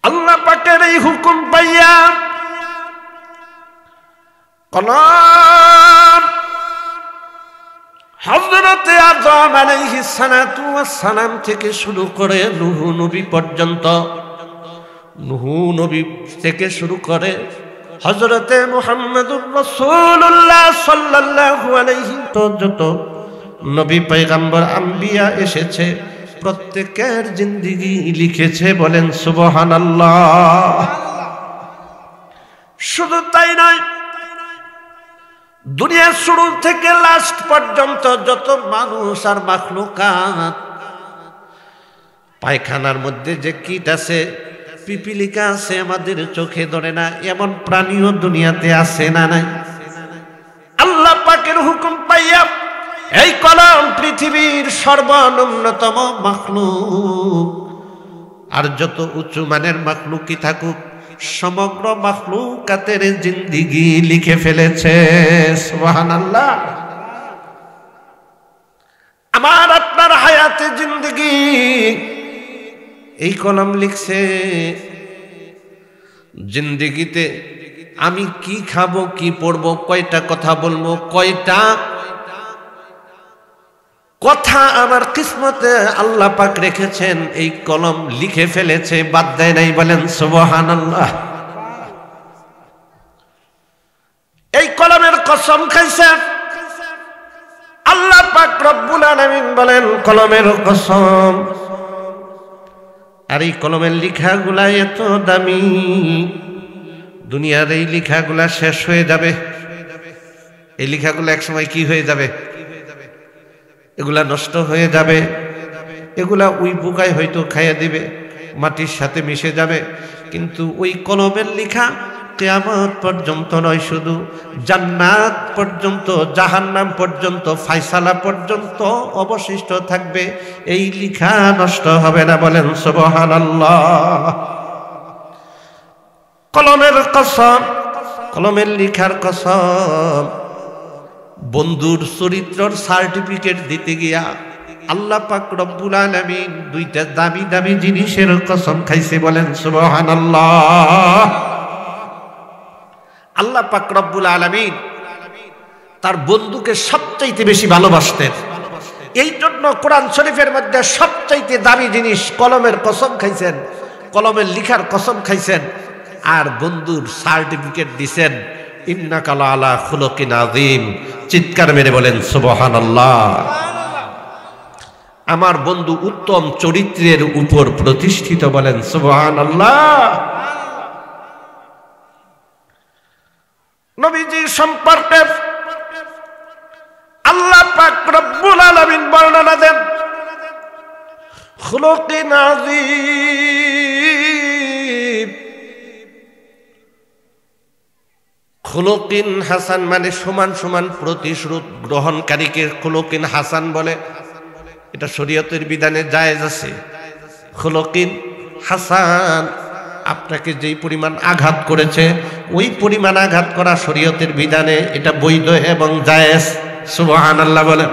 আল্লাহ পাকের এই হুকুম পাইয়া কলম হযরতে আদম আলাইহিস সালাতু ওয়াস সালাম থেকে শুরু করে নূহ নবী পর্যন্ত, নূহ নবী থেকে শুরু করে হযরতে মুহাম্মদুর রাসূলুল্লাহ সাল্লাল্লাহু আলাইহি যত নবী পয়গম্বর আম্বিয়া এসেছে প্রত্যেকের জিন্দেগি লিখেছে, বলেন সুবহানাল্লাহ। শুধু তাই নয়, দুনিয়ার শুরু থেকে লাস্ট পর্যন্ত যত মানুষ আর মাখলুকাত, পায়খানার মধ্যে যে কীট আছে, পিপিলিকা আছে, আমাদের চোখে ধরে না, এমন প্রাণীও দুনিয়াতে আছে না নাই? আল্লাহ পাকের হুকুম পাইয়া এই কলম পৃথিবীর সর্বনিম্নতম মাখলুক, আর যত উঁচু মানের মাখলুকই থাকুক সমগ্র মাখলুকাতের জিন্দেগি লিখে ফেলেছে। সুবহানাল্লাহ। আমার আপনার হায়াতে জিন্দেগি এই কলম লিখছে। জিন্দেগিতে আমি কি খাবো, কি পড়বো, কয়টা কথা বলবো, কয়টা কথা আমার কিসমতে আল্লাহ পাক রেখেছেন, এই কলম লিখে ফেলেছে, বাদ দেয় নাই, বলেন সুবহানাল্লাহ। এই কলমের কসম খাইছে আল্লাহ পাক রব্বুল আলামিন, বলেন কলমের কসম। আর এই কলমের লেখাগুলা এত দামি, দুনিয়ার এই লেখাগুলা শেষ হয়ে যাবে। এই লেখাগুলা একসময় কি হয়ে যাবে? এগুলা নষ্ট হয়ে যাবে, এগুলা ওই পোকায় হয়তো খাইয়া দিবে, মাটির সাথে মিশে যাবে। কিন্তু ওই কলমের লেখা কিয়ামত পর্যন্ত নয়, শুধু জান্নাত পর্যন্ত, জাহান্নাম পর্যন্ত, ফায়সালা পর্যন্ত অবশিষ্ট থাকবে। এই লেখা নষ্ট হবে না, বলেন সুবহানাল্লাহ। কলমের কসম, কলমের লেখার কসম। বন্ধুর চরিত্রর সার্টিফিকেট দিতে গিয়া আল্লাহ পাক রব্বুল আলামিন দুইটা দামি দামি জিনিসের কসম খাইছে, বলেন সুবহানাল্লাহ। আল্লাহ পাক রব্বুল আলামিন তার বন্ধুকে সবচাইতে বেশি ভালোবাসতেন। এই জন্য কোরআন শরীফের মধ্যে সবচাইতে দামি জিনিস কলমের কসম খাইছেন, কলমের লেখার কসম খাইছেন, আর বন্ধুর সার্টিফিকেট দিছেন, ইন্নাকা লাআলা খুলুকিন আযীম। চিৎকার মেরে বলেন সুবহানাল্লাহ। আমার বন্ধু উত্তম চরিত্রের উপর প্রতিষ্ঠিত, বলেন সুবহানাল্লাহ। নবীজি সম্পর্কে আল্লাহ পাক রব্বুল আলামিন বর্ণনা দেন, খুলুকিন আযীম। খুলুকিন হাসান মানে সমান সমান প্রতিশ্রুত গ্রহণকারীকে খুলুকিন হাসান বলে। এটা শরীয়তের বিধানে জায়েজ আছে। খুলুকিন হাসান, আপনাকে যেই পরিমাণ আঘাত করেছে ওই পরিমাণ আঘাত করা শরীয়তের বিধানে এটা বৈধ এবং জায়েজ। সুবহানাল্লাহ বলেন।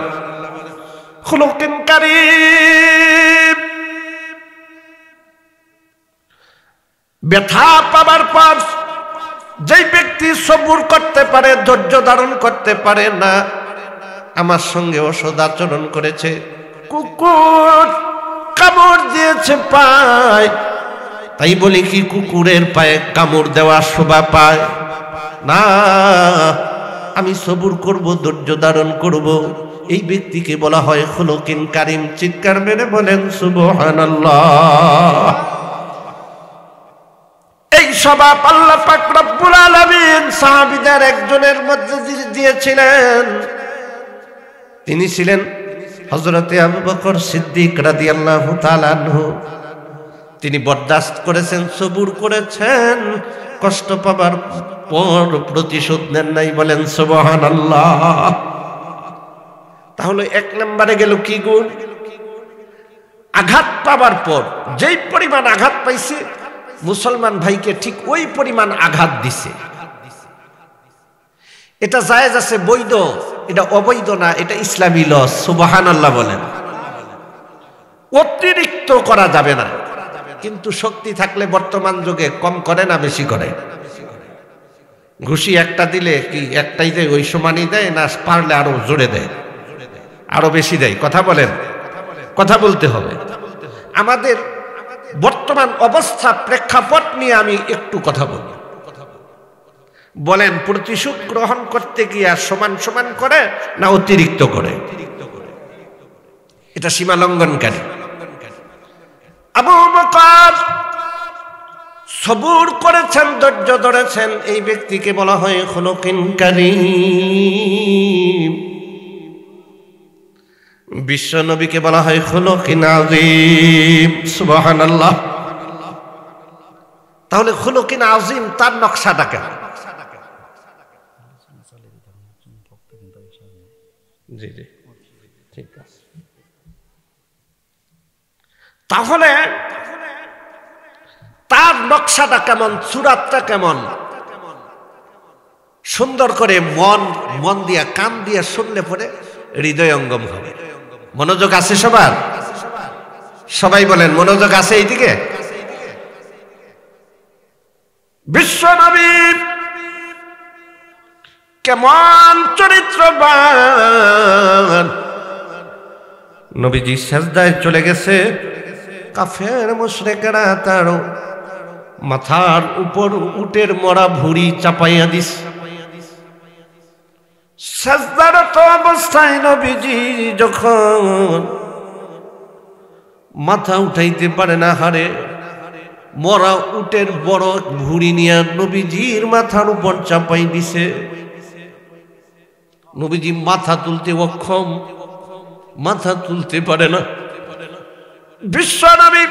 খুলুকিন কারীম, ব্যথা পাবার পর যেই ব্যক্তি সবুর করতে পারে, ধৈর্য ধারণ করতে পারে না, আমার সঙ্গে অসৎ আচরণ করেছে, কুকুর কামড় দিয়েছে পায়, তাই বলি কি কুকুরের পায়ে কামড় দেওয়া শোভা পায় না? আমি সবুর করব, ধৈর্য ধারণ করব, এই ব্যক্তিকে বলা হয় খুলুকিন কারীম। চিৎকার মেরে বলেন সুবহানাল্লাহ। এই স্বভাব আল্লাহ পাক রব্বুল আলামিন সাহাবীদের একজনের মধ্যে দিয়েছিলেন। তিনি ছিলেন হযরতে আবু বকর সিদ্দিক রাদিয়াল্লাহু তাআলা আনহু। তিনি বরদাস্ত করেছেন, সবুর করেছেন, কষ্ট পাবার পর প্রতিশোধ নেন নাই, বলেন সুবহানাল্লাহ। তাহলে এক নম্বরে গেল কি গুণ? আঘাত পাবার পর যেই পরিমাণ আঘাত পাইছে মুসলমান ভাইকে ঠিক ওই পরিমাণ আঘাত দিছে। এটা জায়েজ আছে, বৈধ, এটা অবৈধ না, এটা ইসলামী ল। সুবহানাল্লাহ বলেন। অতিরিক্ত করা যাবে না। কিন্তু শক্তি থাকলে বর্তমান যুগে কম করে না বেশি করে? ঘুষি একটা দিলে কি একটাই দেয়, ওই সমানই দেয়, না পারলে আরো জোরে দেয়, আরো বেশি দেয়? কথা বলেন, কথা বলতে হবে। আমাদের বর্তমান অবস্থা প্রেক্ষাপট নিয়ে আমি একটু কথা বলি। বলেন, প্রতিশোধ গ্রহণ করতে গিয়ে সমান সমান করে না অতিরিক্ত করে? এটা সীমা লঙ্ঘনকারী। আবু বকর সবুর করেছেন, ধৈর্য ধরেছেন, এই ব্যক্তিকে বলা হয় খুলুকিন কারীম। বিশ্ব নবীকে বলা হয় খুলুকিন আযীম। সুবহানাল্লাহ। তাহলে খুলুকিন আযীম তার নকশাটা কেমন? জি জি, ঠিক আছে। তাহলে তার নকশাটা কেমন, সুরাতটা কেমন, সুন্দর করে মন দিয়া কান দিয়া শুনলে পরে হৃদয়ঙ্গম হবে। মনোযোগ আছে সবার? সবাই বলেন মনোযোগ আছে এইদিকে? বিশ্ব নবী কেমন চরিত্রবান! নবীজি সাজদায় চলে গেছে, কাফের মুশরিকরা তার মাথার উপর উটের মরা ভুঁড়ি চাপাইয়া দিস। সাজদারত অবস্থায় নবীজি যখন মাথা উঠাইতে পারে না, হারে মরা উটের বড় ভুঁড়ি নিয়ে নবীজির মাথার উপর চাপাই দিছে। নবীজি মাথা তুলতে অক্ষম, মাথা তুলতে পারে না। বিশ্ব নবী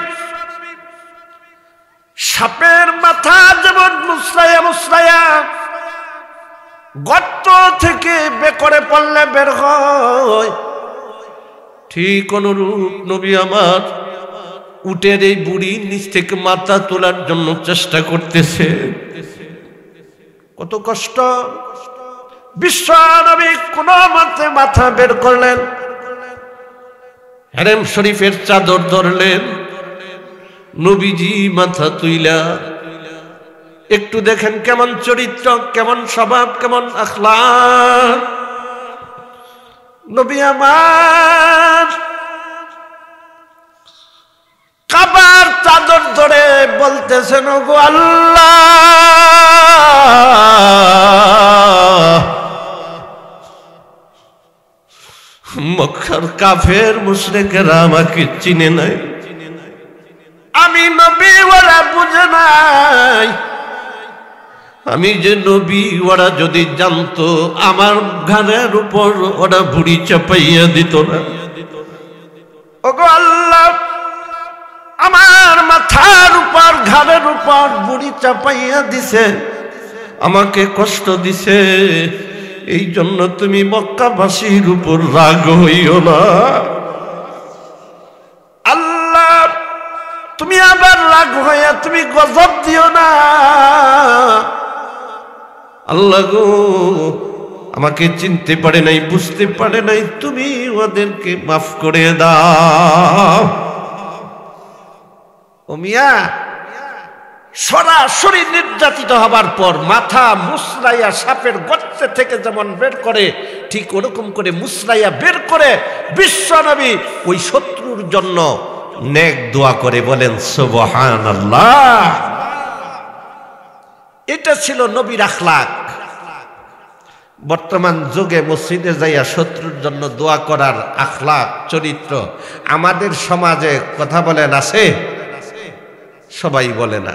সাপের মাথা যেমন মুসলাইয়া মুসলাইয়া গর্ত থেকে বেকরে পড়লে বের হয়, ঠিক অনুরূপ নবী আমার উটের এই বুড়ির নিচ থেকে মাথা তোলার জন্য চেষ্টা করতেছে। কত কষ্ট! বিশ্ব নবী কোন মতে মাথা বের করলেন, হারেম শরীফের চাদর ধরলেন, নবীজি মাথা তুইলা একটু দেখেন কেমন চরিত্র, কেমন স্বভাব, কেমন আখলাক। নবী আমার কাবার চাদর ধরে বলতেছেন, ওগো আল্লাহ, মক্কার কাফের মুশরিকরা আমাকে চিনে নাই, আমি নবী ওরা বুঝে নাই, আমি যে নবী ওরা যদি জানতো আমার ঘাড়ের উপর ওরা ভুঁড়ি চাপাইয়া দিত না। ওগো আল্লাহ, আমার মাথার উপর ঘাড়ের উপর ভুঁড়ি চাপাইয়া দিছে, আমাকে কষ্ট দিছে, এই জন্য তুমি মক্কাবাসীর উপর রাগ হইও না। আল্লাহ, তুমি আবার রাগ হইয়া তুমি গজব দিও না। আল্লাহ গো, আমাকে চিনতে পারে নাই, বুঝতে পারে নাই, তুমি ওদেরকে মাফ করে দাও। ও মিয়া, সরাসরি নির্যাতিত হবার পর মাথা মুসলাইয়া সাপের গর্তে থেকে যেমন বের করে, ঠিক ওরকম করে মুসলাইয়া বের করে বিশ্ব নবী ওই শত্রুর জন্য নেক দোয়া করে। বলেন সুবহানাল্লাহ। এটা ছিল নবীর আখলাক। বর্তমান যুগে মসজিদে যাইয়া শত্রুর জন্য দোয়া করার আখলাক, চরিত্র আমাদের সমাজে কথা বলেন আছে? সবাই বলে না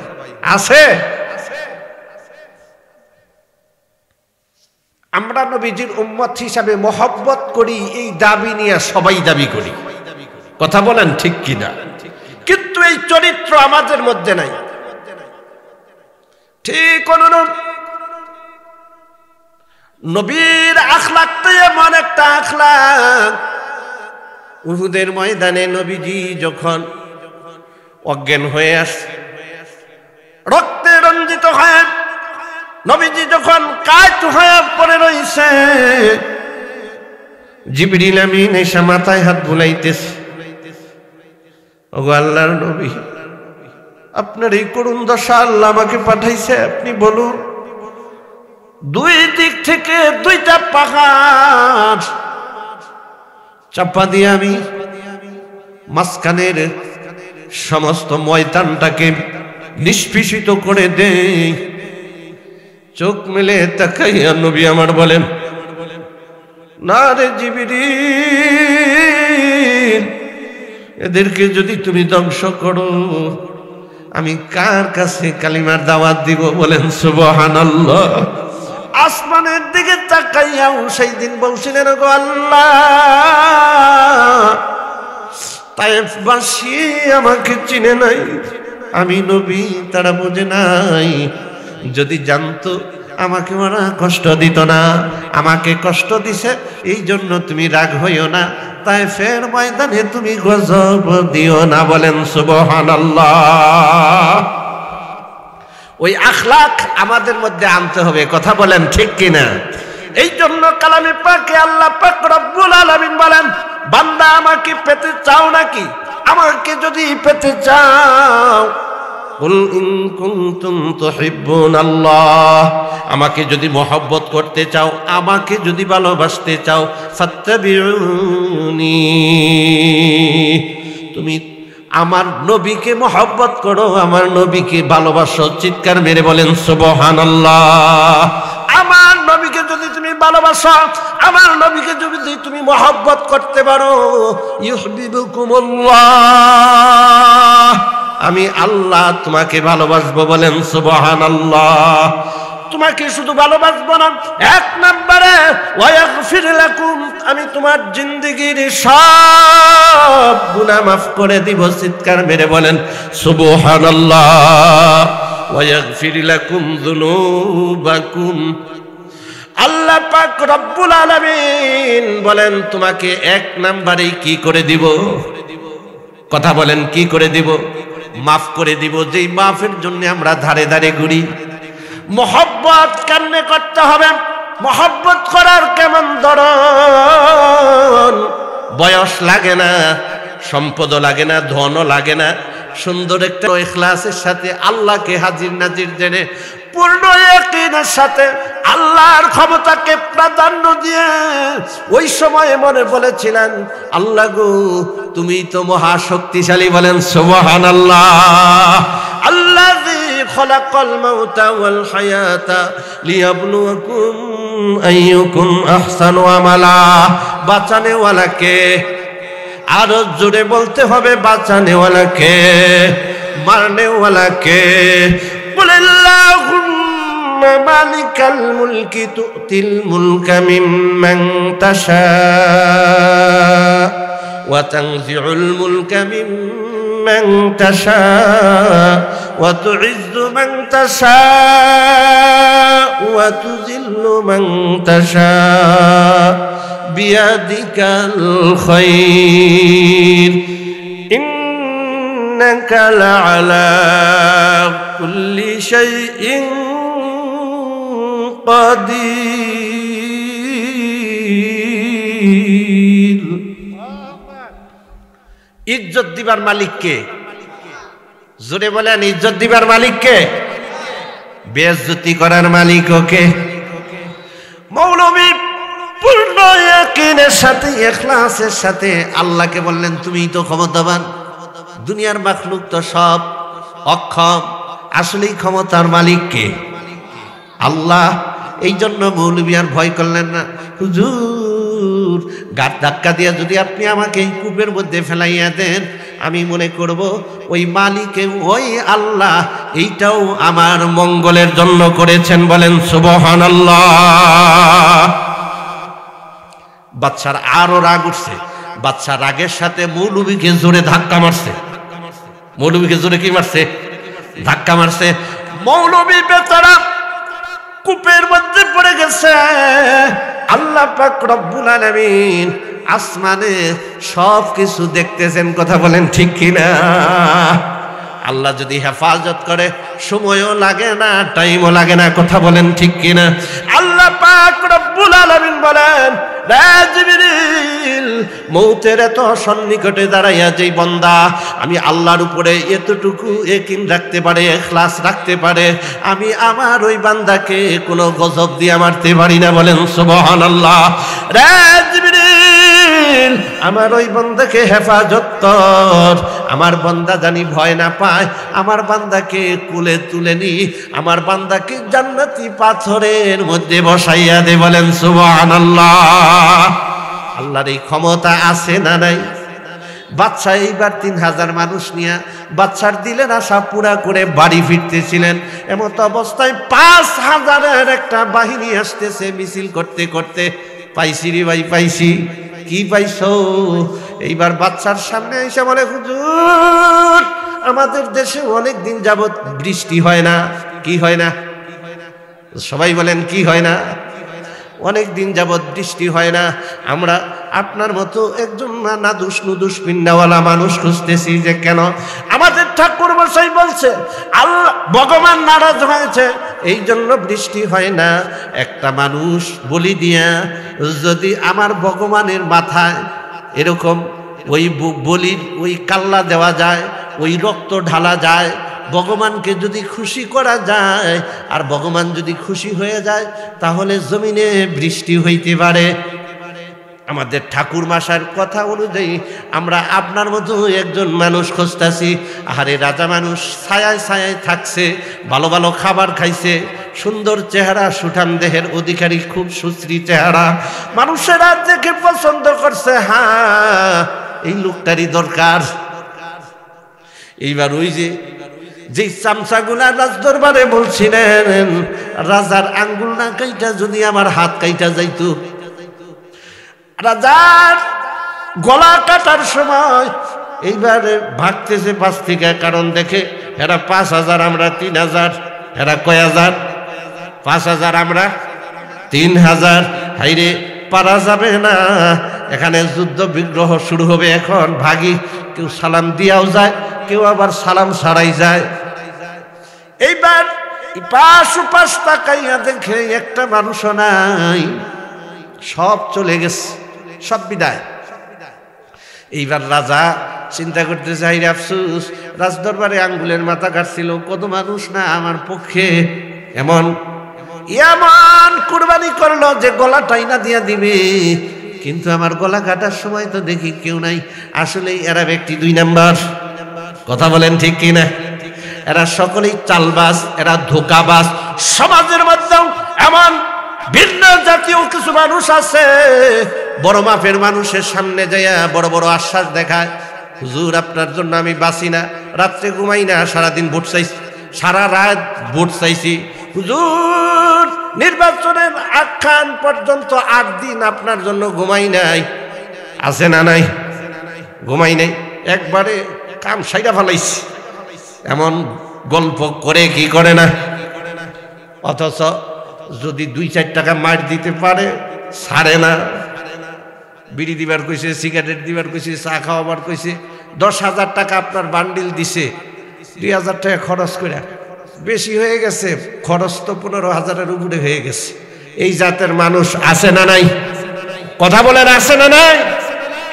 আছে? আমরা নবীজির উম্মত হিসাবে মহব্বত করি, এই দাবি নিয়ে সবাই দাবি করি। কথা বলেন ঠিক কিনা? কিন্তু এই চরিত্র আমাদের মধ্যে নাই। ঠিক অনুরূপ নবীর আখলাকটা এমন একটা আখলাক, উহুদের ময়দানে নবীজি যখন অজ্ঞান হয়ে আসছে, রক্তে রঞ্জিত হয়ে নবীজি যখন কাত হয়ে পড়ে রইছে, জিবরিল আমিন এসে মাথায় হাত বুলাইতেছে, ওগো আল্লাহর নবী, আপনার এই করুণ দশা আল্লাহ আমাকে পাঠাইছে, আপনি বলুন। দুই দিক থেকে দুইটা পাহাড় চাপা দিয়ে আমি মাঝখানের সমস্ত ময়দানটাকে নিষ্পেষিত করে দেই। চোখ মেলে তাকাইয়া নবী আমার বলেন, না রে জিবরিল, এদেরকে যদি তুমি ধ্বংস করো আমি কার কাছে কালিমার দাওয়াত দিব? বলেন সুবহানাল্লাহ। আসমানের দিকে তাকাইয়াও সেই দিন বলছিলেন, গো আল্লাহ, তায়েফবাসী আমাকে চিনে নাই, আমি নবী, তারা বুঝে নাই। যদি জানতো আমাকে ওরা কষ্ট দিত না, আমাকে কষ্ট দিছে, এই জন্য তুমি রাগ হইও না, তায়েফের ময়দানে তুমি গজব দিও না। বলেন সুবহানাল্লাহ। ওই আখলাক আমাদের মধ্যে আনতে হবে, কথা বলেন ঠিক কিনা? এই জন্য কালামে পাকে আল্লাহ পাক রব্বুল আলামিন বলেন, বান্দা আমাকে পেতে চাও নাকি? আমাকে যদি পেতে চাও, কুল ইন কুনতুম তুহিব্বুনাল্লাহ, আমাকে যদি মহব্বত করতে চাও, আমাকে যদি ভালোবাসতে চাও, ফাত্তাবিউনি, তুমি আমার নবীকে মহব্বত করো, আমার নবীকে ভালোবাসো। চিৎকার মেরে বলেন সুবহানাল্লাহ। আমার নবীকে যদি তুমি ভালোবাসো, আমার নবীকে যদি তুমি মহব্বত করতে পারো, ইউহিব্বুকুমুল্লাহ, আমি আল্লাহ তোমাকে ভালোবাসবো। বলেন সুবহানাল্লাহ। তোমাকে শুধু ভালোবাসবো না, এক নম্বরে ওয়াগফির লাকুম, আমি তোমার জিন্দেগীর সব গুনাহ মাফ করে দিব। চিৎকার মেরে বলেন সুবহানাল্লাহ। ওয়াগফির লাকুম যুনুবাকুম, আল্লাহ পাক রব্বুল আলামিন বলেন তোমাকে এক নম্বরেই কি করে দিব? কথা বলেন, কি করে দিব? মাফ করে দিব। যেই মাফের জন্য আমরা ধারে ধারে ঘুরি। মোহব্বত কেমনে করতে হবে? মোহব্বত করার কেমন ধরন? বয়স লাগে না, সম্পদও লাগে না, ধনও লাগে না, সুন্দর একটা ইখলাসের সাথে আল্লাহকে হাজির নাজির জেনে পূর্ণ ইয়াকিনের সাথে আল্লাহর ক্ষমতাকে প্রাধান্য দিয়ে ওই সময়ে মনে বলেছিলেন, আল্লাহ গো তুমি তো মহাশক্তিশালী। বলেন সুবহানাল্লাহ। আল্লাযী খলাকাল মাউতা ওয়াল হায়াতা লিয়াবলুয়াকুম আইয়ুকুম আহসানু আমালা। বাঁচানে ওয়ালা কে? আরো জোরে বলতে হবে, বাঁচানে ওয়ালা কে? মারনে ওয়ালা কে? কুলিল্লাহুম্মা মালিকাল মুলকি তু'তিল মুলকা মিম্মান তাশা ওয়া তানজিউল মুলকা মিম্মান তাশা ওয়া তুইজ্জু মান তাশা ওয়া তুযিল্লু মান তাশা বিয়াদিকাল খায়র ইন্নাকা লাআলা কুল্লি শাইইন কাদির। ইজ্জত দিবার মালিক কে? জোরে বলেন, ইজ্জত দিবার মালিক কে? বেইজ্জতি করার মালিক কে? মৌলবী পূর্ণ ইয়াকিনের সাথে ইখলাসের সাথে আল্লাহকে বললেন, তুমিই তো ক্ষমতাবান, দুনিয়ার মাখলুক তো সব অক্ষম, আসলেই ক্ষমতার মালিক কে? আল্লাহ। এই জন্য মৌলবী আর ভয় করলেন না। হুজুর, গাত ধাক্কা দিয়া যদি আপনি আমাকে এই কূপের মধ্যে ফেলাইয়া দেন, আমি মনে করব ওই মালিকে ওই আল্লাহ এইটাও আমার মঙ্গলের জন্য করেছেন। বলেন সুবহানাল্লাহ। বাচ্চার আরো রাগ উঠছে। বাচ্চা রাগের সাথে মৌলবীকে জোরে ধাক্কা মারছে। মৌলবীকে জোরে কি মারছে? ধাক্কা মারছে। মৌলবী বেচারা কূপের মধ্যে পড়ে গেছে। আল্লাহ পাক রব্বুল আলামিন আসমানে সব কিছু দেখতেছেন। কথা বলেন ঠিক কিনা? আল্লাহ যদি হেফাজত করে সময়ও লাগে না, টাইমও লাগে না। কথা বলেন ঠিক কিনা? আল্লাহ পাক রব্বুল আলামিন বলেন, জিবরিল মৌতের এত সন্নিকটে দাঁড়াইয়া যেই বান্দা আমি আল্লাহর উপরে এতটুকু ইয়াকিন রাখতে পারে, ইখলাস রাখতে পারে, আমি আমার ওই বান্দাকে কোনো গজব দিয়ে মারতে পারি না। বলেন সুবহানাল্লাহ। রে জিবরিল আমার ওই বান্দাকে হেফাজত কর, আমার বান্দা জানি ভয় না পায়, আমার বান্দাকে কুলে তুলে নি, আমার বান্দাকে জান্নাতি পাথরের মধ্যে বসাইয়া দে। বলেন সুবহানাল্লাহ। আল্লাহর এই ক্ষমতা আছে না নাই? বাদশা এইবার 3000 মানুষ নিয়ে বাদশার দিলের আশা পুরা করে বাড়ি ফিরতেছিলেন। এমত অবস্থায় 5000-এর একটা বাহিনী আসতেছে মিছিল করতে করতে। পাইছি রে ভাই, পাইছি। কি পাইছো? এইবার বাদশার সামনে এসে বলে, হুজুর আমাদের দেশে অনেক দিন যাবত বৃষ্টি হয় না। কি হয় না? সবাই বলেন কি হয় না? অনেক দিন যাবত বৃষ্টি হয় না। আমরা আপনার মতো একজন নাদুস নুদুস পিন্ডাওয়ালা মানুষ খুঁজতেছি যে কেন? আমাদের ঠাকুর মশাই বলছে আল্লাহ ভগবান নারাজ হয়েছে, এই জন্য বৃষ্টি হয় না। একটা মানুষ বলি দিয়া যদি আমার ভগবানের মাথায় এরকম ওই বলির ওই কাল্লা দেওয়া যায়, ওই রক্ত ঢালা যায়, ভগবানকে যদি খুশি করা যায়, আর ভগবান যদি খুশি হয়ে যায় তাহলে জমিনে বৃষ্টি হইতে পারে। আমাদের ঠাকুর মশাইয়ের কথা অনুযায়ী আমরা আপনার মতো একজন মানুষ খুঁজতেছি। আহারে রাজা মানুষ, ছায়ায় ছায়ায় থাকছে, ভালো ভালো খাবার খাইছে, সুন্দর চেহারা, সুঠাম দেহের অধিকারী, খুব সুশ্রী চেহারা, মানুষেরা দেখে পছন্দ করছে, হ্যাঁ এই লোকটারই দরকার। এইবার ওই যে চামচাগুলা রাজদরবারে বলছিলেন রাজার আঙ্গুল না কাইটা যদি আমার হাত কাইটা যাইতো। রাজার গলা কাটার সময় এইবারে ভাগতেছে 5 থেকে, কারণ দেখে এরা 5000 আমরা 3000, এরা কয় হাজার? 5000 আমরা 3000। হাইরে পারা যাবে না, এখানে যুদ্ধ বিগ্রহ শুরু হবে। এখন ভাগি, কেউ সালাম দিয়াও যায়, কেউ আবার সালাম ছাড়াই যায়। এইবার পাশ উপাস তাকাইয়া দেখে একটা মানুষও নাই, সব চলে গেছে, সব বিদায়। এইবার রাজা চিন্তা করতে চাই, আফসুস রাজদরবারে আঙ্গুলের মাথা কাটছিল, কত মানুষ না আমার পক্ষে এমন এমন কুরবানি করলো যে গলাটাই না দিয়া দিবে, কিন্তু আমার গলা কাটার সময় তো দেখি কেউ নাই। আসলে এরা ব্যক্তি 2 নাম্বার। কথা বলেন ঠিক কিনা? এরা সকলেই চালবাজ, এরা ধোকাবাজ। সমাজের মধ্যেও এমন ভিন্ন জাতীয় কিছু মানুষ আছে, বড় মাপের মানুষের সামনে যাইয়া বড় বড় আশ্বাস দেখায়, হুজুর আপনার জন্য আমি বাঁচি না, রাত্রে ঘুমাই না, সারাদিন ভোট চাইছি, সারা রাত ভোট চাইছি, হুজুর নির্বাচনের আখ্যান পর্যন্ত 8 দিন আপনার জন্য ঘুমাই নাই। আছে না নাই? ঘুমাই নাই, একবারে কাম সাইরা ফেলাইছি। এমন গল্প করে কি করে না? অথচ যদি 2-4 টাকা মার দিতে পারে ছাড়ে না। বিড়ি দিবার কইছে, সিগারেট দিবার কইছে, চা খাওয়াবার কইছে, 10,000 টাকা আপনার বান্ডিল দিছে, 2,000 টাকা খরচ করে বেশি হয়ে গেছে, খরচ তো 15,000-এর উপরে হয়ে গেছে। এই জাতের মানুষ আছে না নাই? কথা বলেন আছে না নাই?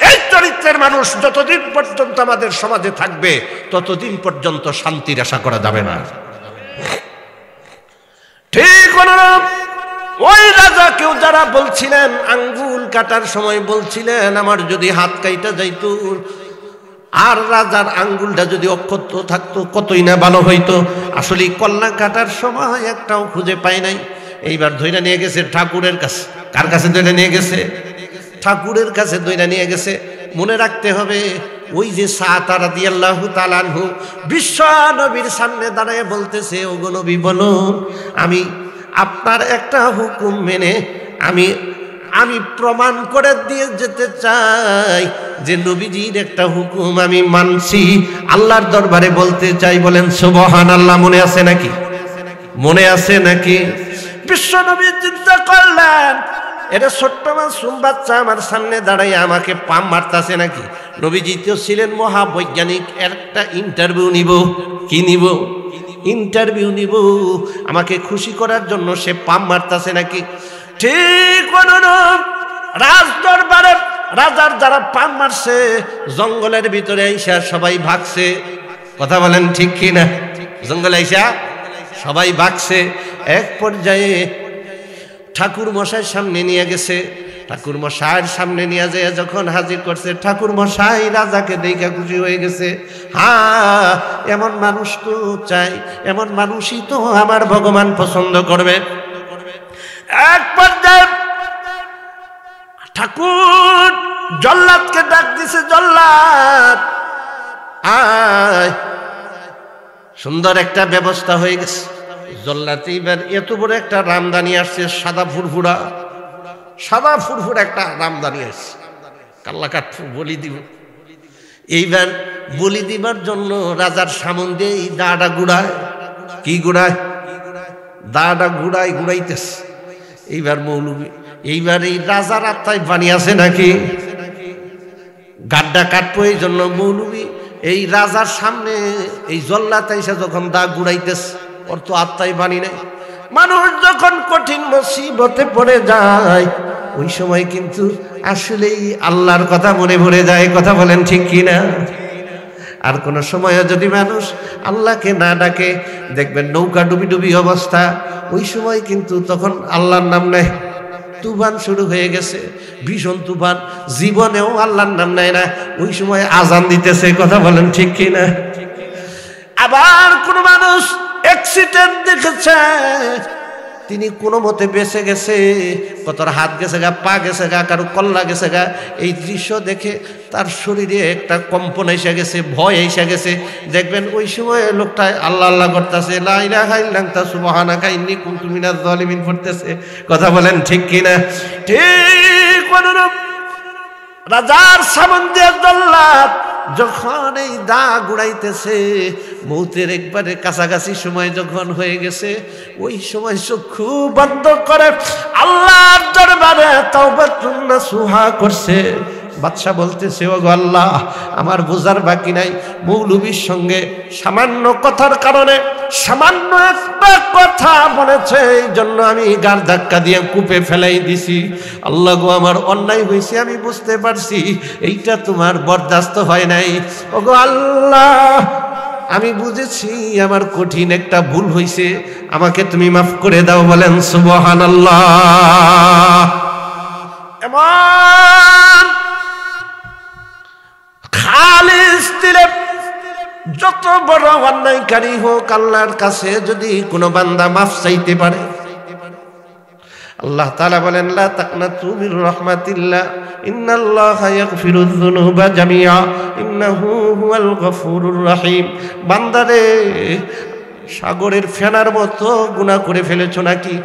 এই চরিত্রের মানুষ যতদিন পর্যন্ত আমাদের সমাজে থাকবে ততদিন পর্যন্ত শান্তির আশা করা যাবে না। ঠিক অনুরূপ ওই রাজা কেউ যারা বলছিলেন আঙ্গুল কাটার সময় বলছিলেন আমার যদি হাত কাইটা যাইতো, আর রাজার আঙ্গুলটা যদি অক্ষত থাকতো কতই না ভালো হইতো। আসলে কল্লা কাটার সময় একটাও খুঁজে পায় নাই। এইবার ধইরা নিয়ে গেছে ঠাকুরের কাছে। কার কাছে ধইরা নিয়ে গেছে? ঠাকুরের কাছে ধইরা নিয়ে গেছে। মনে রাখতে হবে ওই যে সাত রাদিয়াল্লাহু তাআলা আনহু বিশ্ব নবীর সামনে দাঁড়ায় বলতেছে, ওগো নবী বলুন, আমি আপনার একটা হুকুম মেনে আমি প্রমাণ করে দিয়ে যেতে চাই যে নবীজির একটা হুকুম আমি মানছি, আল্লাহর দরবারে বলতে চাই। বলেন সুবহানাল্লাহ। মনে আছে নাকি? মনে আছে নাকি? বিশ্ব নবী চিন্তা করলেন, এটা ছোট্ট মাসুম বাচ্চা আমার সামনে দাঁড়াই আমাকে পাম মারতেছে নাকি? নবীজি তো ছিলেন মহাবৈজ্ঞানিক, একটা ইন্টারভিউ নিব। কি নিব? ইন্টারভিউ নিব। আমাকে খুশি করার জন্য সে পাম মারতেছে নাকি? ঠিক অনুরূপ রাজ দরবারে রাজার যারা পান মারছে জঙ্গলের ভিতরে আইসা সবাই ভাগছে। কথা বলেন ঠিক কি না? জঙ্গলে আইসা সবাই ভাগছে। এক পর্যায়ে ঠাকুর মশাই সামনে নিয়ে গেছে। ঠাকুর মশাইয়ের সামনে নিয়ে যায় যখন হাজির করছে, ঠাকুর মশাই রাজাকে দেখা খুশি হয়ে গেছে। হ্যাঁ, এমন মানুষ তো চাই, এমন মানুষই তো আমার ভগবান পছন্দ করবে। এক পর্যায়ে ঠাকুর জল্লাদকে ডাক দিছে, জল্লাদ আয়। সুন্দর একটা ব্যবস্থা হয়ে গেছে। জল্লাদ এবার এত বড় একটা রামদানি আসছে, সাদা ফুরফুরা একটা রামদানি আসছে, কাল্লা কাঠ বলি দিব। এইবার বলি দিবার জন্য রাজার সামনে এই দাটা গুড়ায়, কি গুড়ায়? দাটা ঘুরাইতেছে। এইবার মৌলবী, এইবার এই রাজার আত্মায় পানি আছে নাকি? গাড্ডা কাটবো, এই জন্য মৌলবী এই রাজার সামনে এই জল্লাদ এসে যখন দা ঘুরাইতেছে, ওর তো আত্মায় পানি নেই। মানুষ যখন কঠিন মুসিবতে পড়ে যায় ওই সময় কিন্তু আসলেই আল্লাহর কথা মনে পড়ে যায়। কথা বলেন ঠিক কি না? আর কোন সময় যদি মানুষ আল্লাহকে না ডাকে, দেখবেন নৌকা ডুবি অবস্থা, ওই সময় কিন্তু তখন আল্লাহর নাম নেয়। তুফান শুরু হয়ে গেছে, ভীষণ তুফান, জীবনেও আল্লাহর নাম নেয় না, ওই সময় আজান দিতেছে। কথা বলেন ঠিক কি না? আবার কোন মানুষ অ্যাক্সিডেন্ট দেখেছে, তিনি কোনো মতে বেঁচে গেছে, কতর হাত গেছে গা, পা গেছে গা, কারো কল্লা গেছে গা। এই দৃশ্য দেখে তার শরীরে একটা কম্পন এসে গেছে, ভয় এসে গেছে। দেখবেন ওই সময় লোকটা আল্লাহ আল্লাহ করতেছে, লা ইলাহা ইল্লা আনতা সুবহানাকা ইন্নী কুনতু মিনাজ জালিমিন পড়তেছে। কথা বলেন ঠিক কিনা? ঠিক অনুরূপ রাজার সামনে জল্লাদ যখন এই দা গুড়াইতেছে, মৌতের একবারে কাছাকাছি সময় যখন হয়ে গেছে, ওই সময় চক্ষু বন্ধ করে আল্লাহর দরবারে তাওবাতুন নাসুহা করছে। বাদশা বলতেছে, ওগো আল্লাহ, আমার বোঝার বাকি নাই, মৌলবীর সঙ্গে সামান্য কথার কারণে সামান্য একটা কথা বলেছে, এই জন্য আমি গার ধাক্কা দিয়ে কূপে ফেলাই দিছি। আল্লাহ গো, আমার অন্যায় হয়েছে, আমি বুঝতে পারছি, এইটা তোমার বরদাস্ত হয় নাই। ওগো আল্লাহ, আমি বুঝেছি আমার কঠিন একটা ভুল হয়েছে, আমাকে তুমি মাফ করে দাও। বলেন সুবহানাল্লাহ। এমন খালিস দিলে যত বড় অন্যায়কারী হোক, আল্লাহর কাছে যদি কোনো বান্দা মাফ চাইতে পারে, আল্লাহ তাআলা বলেন, লা তাকনাতু মির রাহমাতিল্লাহ ইন্নাল্লাহা ইয়াগফিরুয যুনুবা জামিআ ইন্নাহু হুয়াল গফুরুর রহিম। বান্দারে, সাগরের ফেনার মতো গুনাহ করে ফেলেছো নাকি?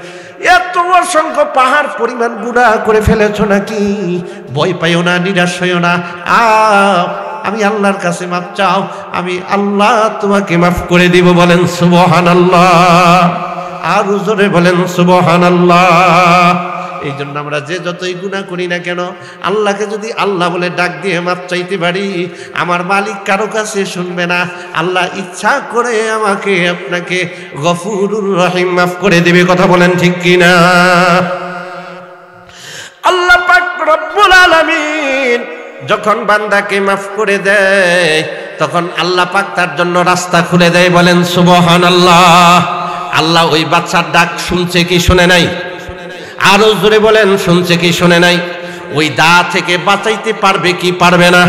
এত অসংখ্য পাহাড় পরিমাণ গুনাহ করে ফেলেছো নাকি? ভয় পাইও না, নিরাশ হইও না, আমি আল্লাহর কাছে মাফ চাও, আমি আল্লাহ তোমাকে মাফ করে দিব। বলেন সুবহানাল্লাহ। আর জোরে বলেন সুবহানাল্লাহ। এই জন্য আমরা যে যতই গুনাহ করি না কেন, আল্লাহকে যদি আল্লাহ বলে ডাক দিয়ে মাফ চাইতে পারি, আমার মালিক কারো কাছে শুনবে না। আল্লাহ ইচ্ছা করে আমাকে আপনাকে গফুরুর রহিম মাফ করে দেবে। কথা বলেন ঠিক কিনা? আল্লাহ পাক রব্বুল আলামিন যখন বান্দাকে মাফ করে দেয়, তখন আল্লাহ পাক তার জন্য রাস্তা খুলে দেয়। বলেন সুবহানাল্লাহ। আল্লাহ ওই বাচ্চার ডাক শুনছে কি শুনে নাই? আরো জোরে বলেন, শুনছে কি শুনে নাই? ওই দা থেকে বাঁচাইতে পারবে কি পারবে না?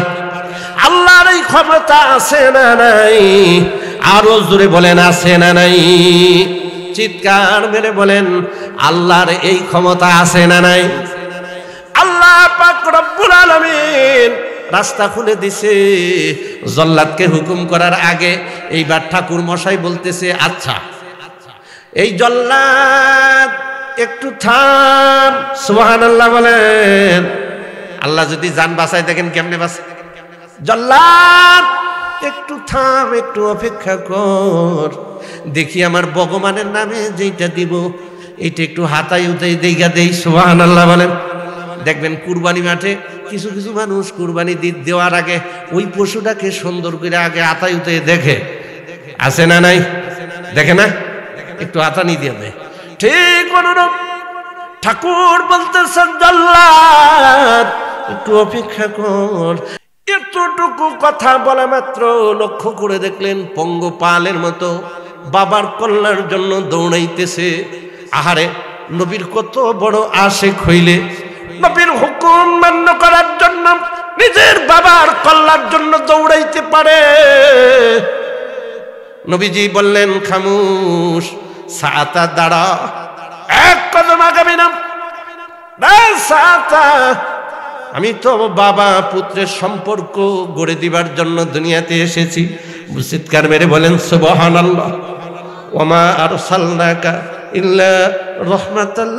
আল্লাহর এই ক্ষমতা আছে না নাই? আরো জোরে বলেন, আছে না নাই? চিৎকার মেরে বলেন, আল্লাহর এই ক্ষমতা আছে না নাই? আল্লাহ পাক রব্বুল আলামিন রাস্তা খুলে দিছে। জল্লাদকে হুকুম করার আগে এইবার ঠাকুর মশাই বলতেছে, আচ্ছা এই জল্লাদ একটু থাম। সুবহানাল্লাহ বলেন। আল্লাহ যদি জান বাঁচায়, দেখেন কেমনে বাঁচায়। জল্লাদ একটু থাম, একটু অপেক্ষা কর, দেখি আমার ভগবানের নামে যেটা দিব এইটা একটু হাতাই উতাই দেখা দেই। সুবহানাল্লাহ বলেন। দেখবেন কুরবানি মাঠে কিছু কিছু মানুষ কুরবানি দেওয়ার আগে ওই পশুটাকে সুন্দর করে আগে হাতাই উতাই দেখে, আছে না নাই? দেখে না? একটু হাতানি দিয়ে দেয়। ঠিক অনুরূপ ঠাকুর বলতেছেন জাল্লাদ একটু অপেক্ষা কর। এতটুকু কথা বলা মাত্র লক্ষ্য করে দেখলেন পঙ্গপালের মতো বাবার কল্যাণের জন্য দৌড়াইতেছে। আহারে, নবীর কত বড় আশিক হইলে নবীর হুকুম মান্য করার জন্য নিজের বাবার কল্যাণের জন্য দৌড়াইতে পারে। নবীজি বললেন, খামুশ, সাতা দাঁড়া, এক কদম আগামী না। সাতা, আমি তো বাবা পুত্রের সম্পর্ক গড়ে দিবার জন্য দুনিয়াতে এসেছি। চিৎকার মেরে বলেন সুবহানাল্লাহ। ওমা আরসালনাকা ইল্লা রাহমাতাল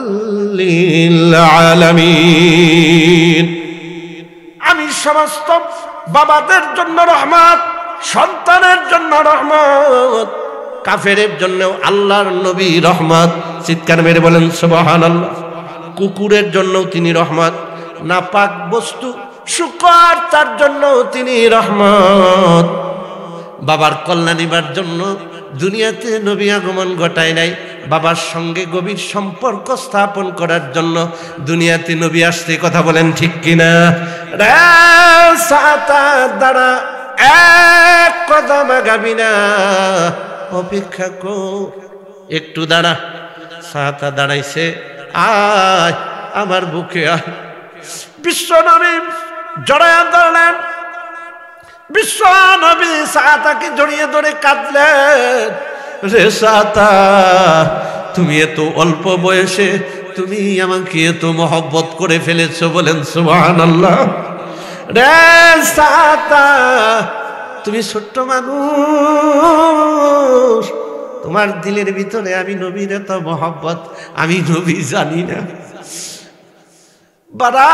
লিল আলামিন। আমি সমস্ত বাবাদের জন্য রহমত, সন্তানের জন্য রহমত, কাফেরের জন্য আল্লাহর নবী রহমত। চিৎকার মেরে বলেন সুবহানাল্লাহ। কুকুরের জন্য তিনি রহমত, নাপাক বস্তু শুকর তার জন্য তিনি রহমত। বাবার কল্যাণিবার জন্য দুনিয়াতে নবী আগমন ঘটায় নাই, বাবার সঙ্গে গভীর সম্পর্ক স্থাপন করার জন্য দুনিয়াতে নবী আসতে। কথা বলেন ঠিক কিনা? দাঁড়া, এক কদম আগাবি না, অপেক্ষা কর, একটু দাঁড়া। সাতা দাঁড়াইছে, আয় আমার বুকে আয়। বিশ্ব নবী জড়ায়া ধরলেন, বিশ্ব নবী সাতাকে জড়িয়ে ধরে কাঁদলেন। রে সাতা, তুমি এত অল্প বয়সে তুমি আমাকে এত মহব্বত করে ফেলেছো। বলেন সুবহানাল্লাহ। রে সাতা, তুমি ছোট্ট মানুষ, তোমার দিলের ভিতরে আমি নবীর এত মহব্বত আমি নবী জানি না। বাবা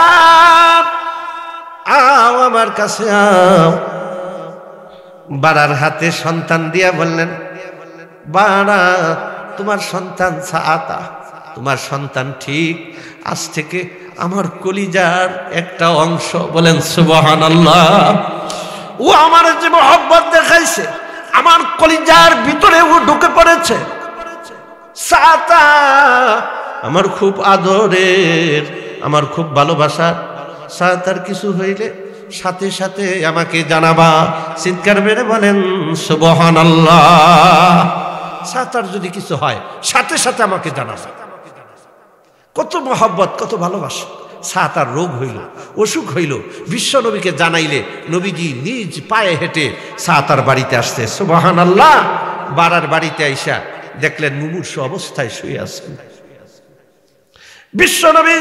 আও আমার কাছে আও। বাড়ার হাতে সন্তান দিয়া বললেন, বাড়া, তোমার সন্তান সাতা, তোমার সন্তান ঠিক আজ থেকে আমার কলিজার একটা অংশ। বলেন সুবহানাল্লাহ। ও আমার যে মহব্বত দেখাইছে আমার কলিজার ভিতরে ও ঢুকে পড়েছে। সাতা আমার খুব আদরের, আমার খুব ভালোবাসার। সাতার কিছু হইলে সাথে সাথে আমাকে জানাবা। চিৎকার মেরে বলেন সুবহানাল্লাহ। সাতার যদি কিছু হয় সাথে সাথে আমাকে জানাবা। কত মহব্বত, কত ভালোবাসা। সাতার রোগ হইল, অসুখ হইল, বিশ্ব নবীকে জানাইলে নবীজি নিজ পায়ে হেঁটে সাতার বাড়িতে আসছে। সুবহানাল্লাহ। বাড়ার বাড়িতে আইসা দেখলেন মুমূর্ষ অবস্থায় শুয়ে আছেন। বিশ্ব নবী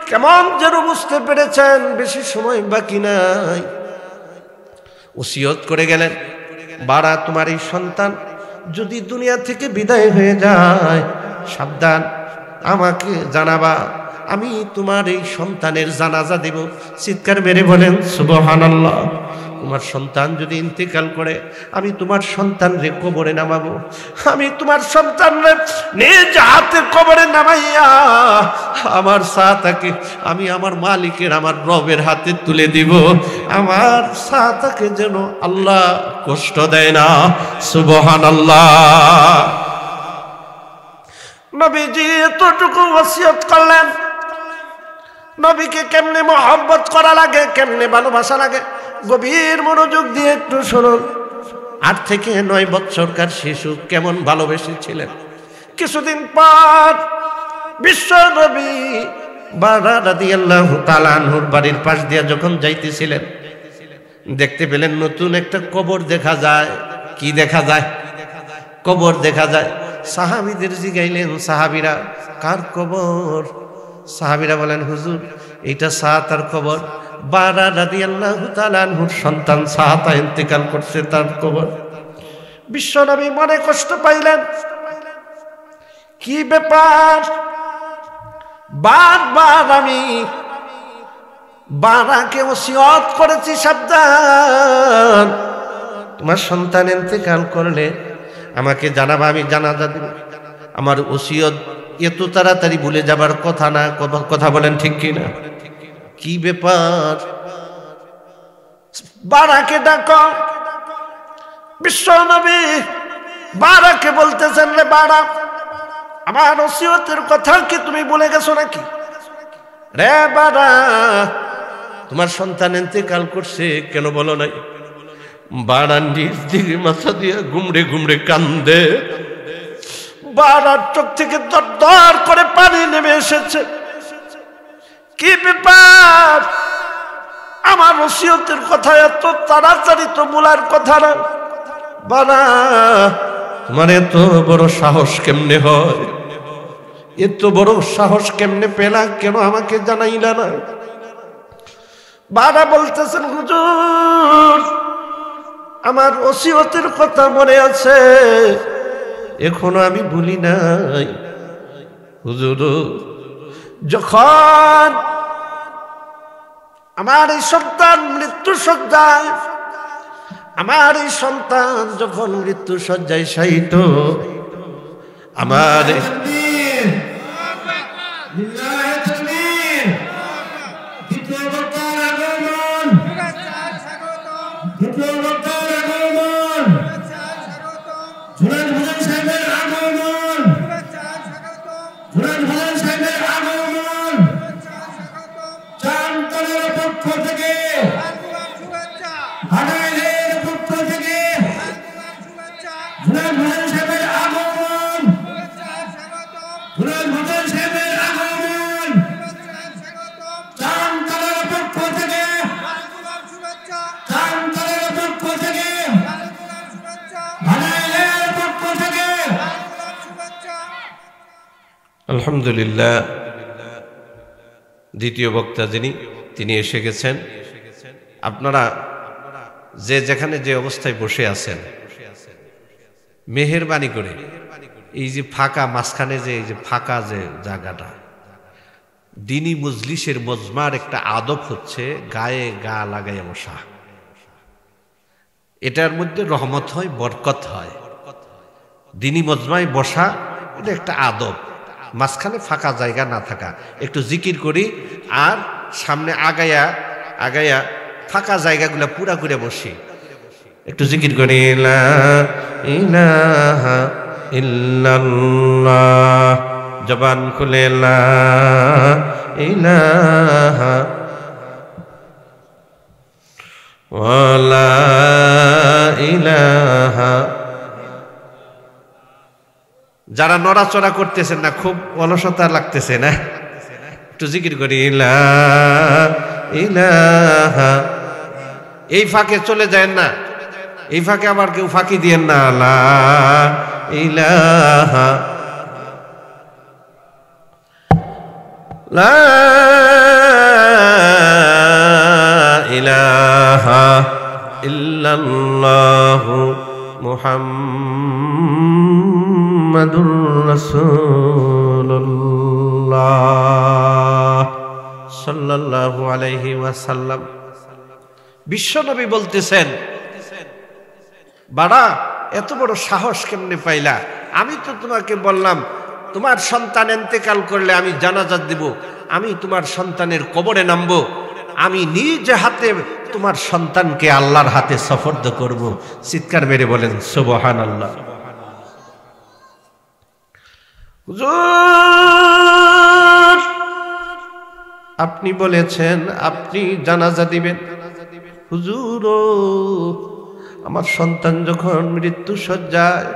কেমন যেন বুঝতে পেরেছেন বেশি সময় বাকি নাই। ওসিয়ত করে গেলেন, বাড়া, তোমার এই সন্তান যদি দুনিয়া থেকে বিদায় হয়ে যায়, সাবধান, আমাকে জানাবা, আমি তোমার এই সন্তানের জানাজা দেব। চিৎকার মেরে বলেন সুবহানাল্লাহ। তোমার সন্তান যদি ইন্তেকাল করে আমি তোমার সন্তানরে কবরে নামাবো। আমি তোমার সন্তানরে নিজ হাতে কবরে নামাইয়া আমার সাতাকে আমি আমার মালিকের, আমার রবের হাতে তুলে দিব। আমার সাতাকে যেন আল্লাহ কষ্ট দেয় না। সুবহানাল্লাহ। নবীজি এতটুকু ওসিয়ত করলেন। নবীকে কেমনে মহব্বত করা লাগে, কেমনে ভালোবাসা লাগে, গভীর মনোযোগ দিয়ে একটু শুনুন। 8 থেকে 9 বছরকার শিশু কেমন ভালোবেসেছিলেন। কিছুদিন পর বিশ্ব নবী বারা রাদিয়াল্লাহু তাআলা আনহুর বাড়ির পাশ দিয়ে যখন যাইতেছিলেন, দেখতে পেলেন নতুন একটা কবর দেখা যায়। কি দেখা যায়? কবর দেখা যায়। সাহাবীদের জিগাইলেন, সাহাবীরা, কার কবর? সাহাবীরা বলেন, হুজুর, এইটা সাতার কবর। বারা রাদিয়াল্লাহু তাআলা আনহুর সন্তান সাতা ইন্তেকাল করছে, তার কবর। বিশ্বনবী মনে কষ্ট পাইলেন। কি ব্যাপার? বারবার আমি বারাকে ওসিয়ত করেছি, সাবধান, তোমার সন্তান ইন্তেকাল করলে আমাকে জানাবা, আমি জানাজা দেব। আমার ওসিয়ত এত তাড়াতাড়ি ভুলে যাবার কথা না। কথা বলেন ঠিক কিনা? কি ব্যাপার? বারাকে ডাকো। বিশ্ব নবী বারাকে বলতেছেন, রে বারা, আমার ওসিয়তের কথা কি তুমি ভুলে গেছো নাকি? রে বাবা, তোমার সন্তান ইন্তেকাল করছে, কেন বলো নাই? বাড়া নিজ দিকে মাথা দিয়ে গুমড়ে গুমড়ে কান্দে, বাড়ার চোখ থেকে দর দর করে পানি নেমে এসেছে। কি ব্যাপার? আমার ওসিয়তের কথা এত তাড়াতাড়ি তো বলার কথা না। বাবা, তোমার এত বড় সাহস কেমনে হয়? এত বড় সাহস কেমনে পেলা? কেন আমাকে জানাইলা না? বাবা বলতেছেন, হুজুর আমার ওসিয়তের কথা মনে আছে, এখনো আমি ভুলি নাই। হুজুর, যখন আমার এই সন্তান মৃত্যু সজ্জায়, আমার এই সন্তান যখন মৃত্যু সজ্জায় শায়িত, আমার আলহামদুলিল্লাহ, দ্বিতীয় বক্তা যিনি, তিনি এসে গেছেন। আপনারা যে যেখানে যে অবস্থায় বসে আছেন, মেহেরবানি করে এই যে ফাঁকা মাঝখানে যে এই যে ফাঁকা যে জায়গাটা, দিনী মজলিসের মজমার একটা আদব হচ্ছে গায়ে গা লাগাইয়া বসা। এটার মধ্যে রহমত হয়, বরকত হয়। দিনী মজমায় বসা এটা একটা আদব। মাঝখানে ফাঁকা জায়গা না থাকা, একটু জিকির করি আর সামনে আগায়া আগায়া ফাঁকা জায়গাগুলো পুরা করে বসি, একটু জিকির করি, লা ইলাহা ইল্লাল্লাহ, জবান খুলে লা ইলাহা ওয়ালা ইলাহা। যারা নড়াচড়া করতেছেন না, খুব অলসতা লাগতেছে না, একটু জিকির করি, লা ইলাহা। এই ফাঁকে চলে যায় না, এই ফাঁকে আবার কেউ ফাঁকি দিয়েন না, লা ইলাহা লা ইলাহা ইল্লাল্লাহু মুহাম্মাদুর রাসূলুল্লাহ সাল্লাল্লাহু আলাইহি ওয়াসাল্লাম। বিশ্বনবী বলতেছেন, বাড়া এত বড় সাহস কেমনে পাইলা? আমি তো তোমাকে বললাম তোমার সন্তান ইন্তেকাল করলে আমি জানাজা দিব, আমি তোমার সন্তানের কবরে নামবো, আমি নিজ হাতে তোমার সন্তানকে আল্লাহর হাতে সুপর্দ করব। চিৎকার মেরে বলেন সুবহানাল্লাহ। হুজুর আপনি বলেছেন আপনি জানাজা দিবেন। হুজুর আমার সন্তান যখন মৃত্যু সজ্জায়,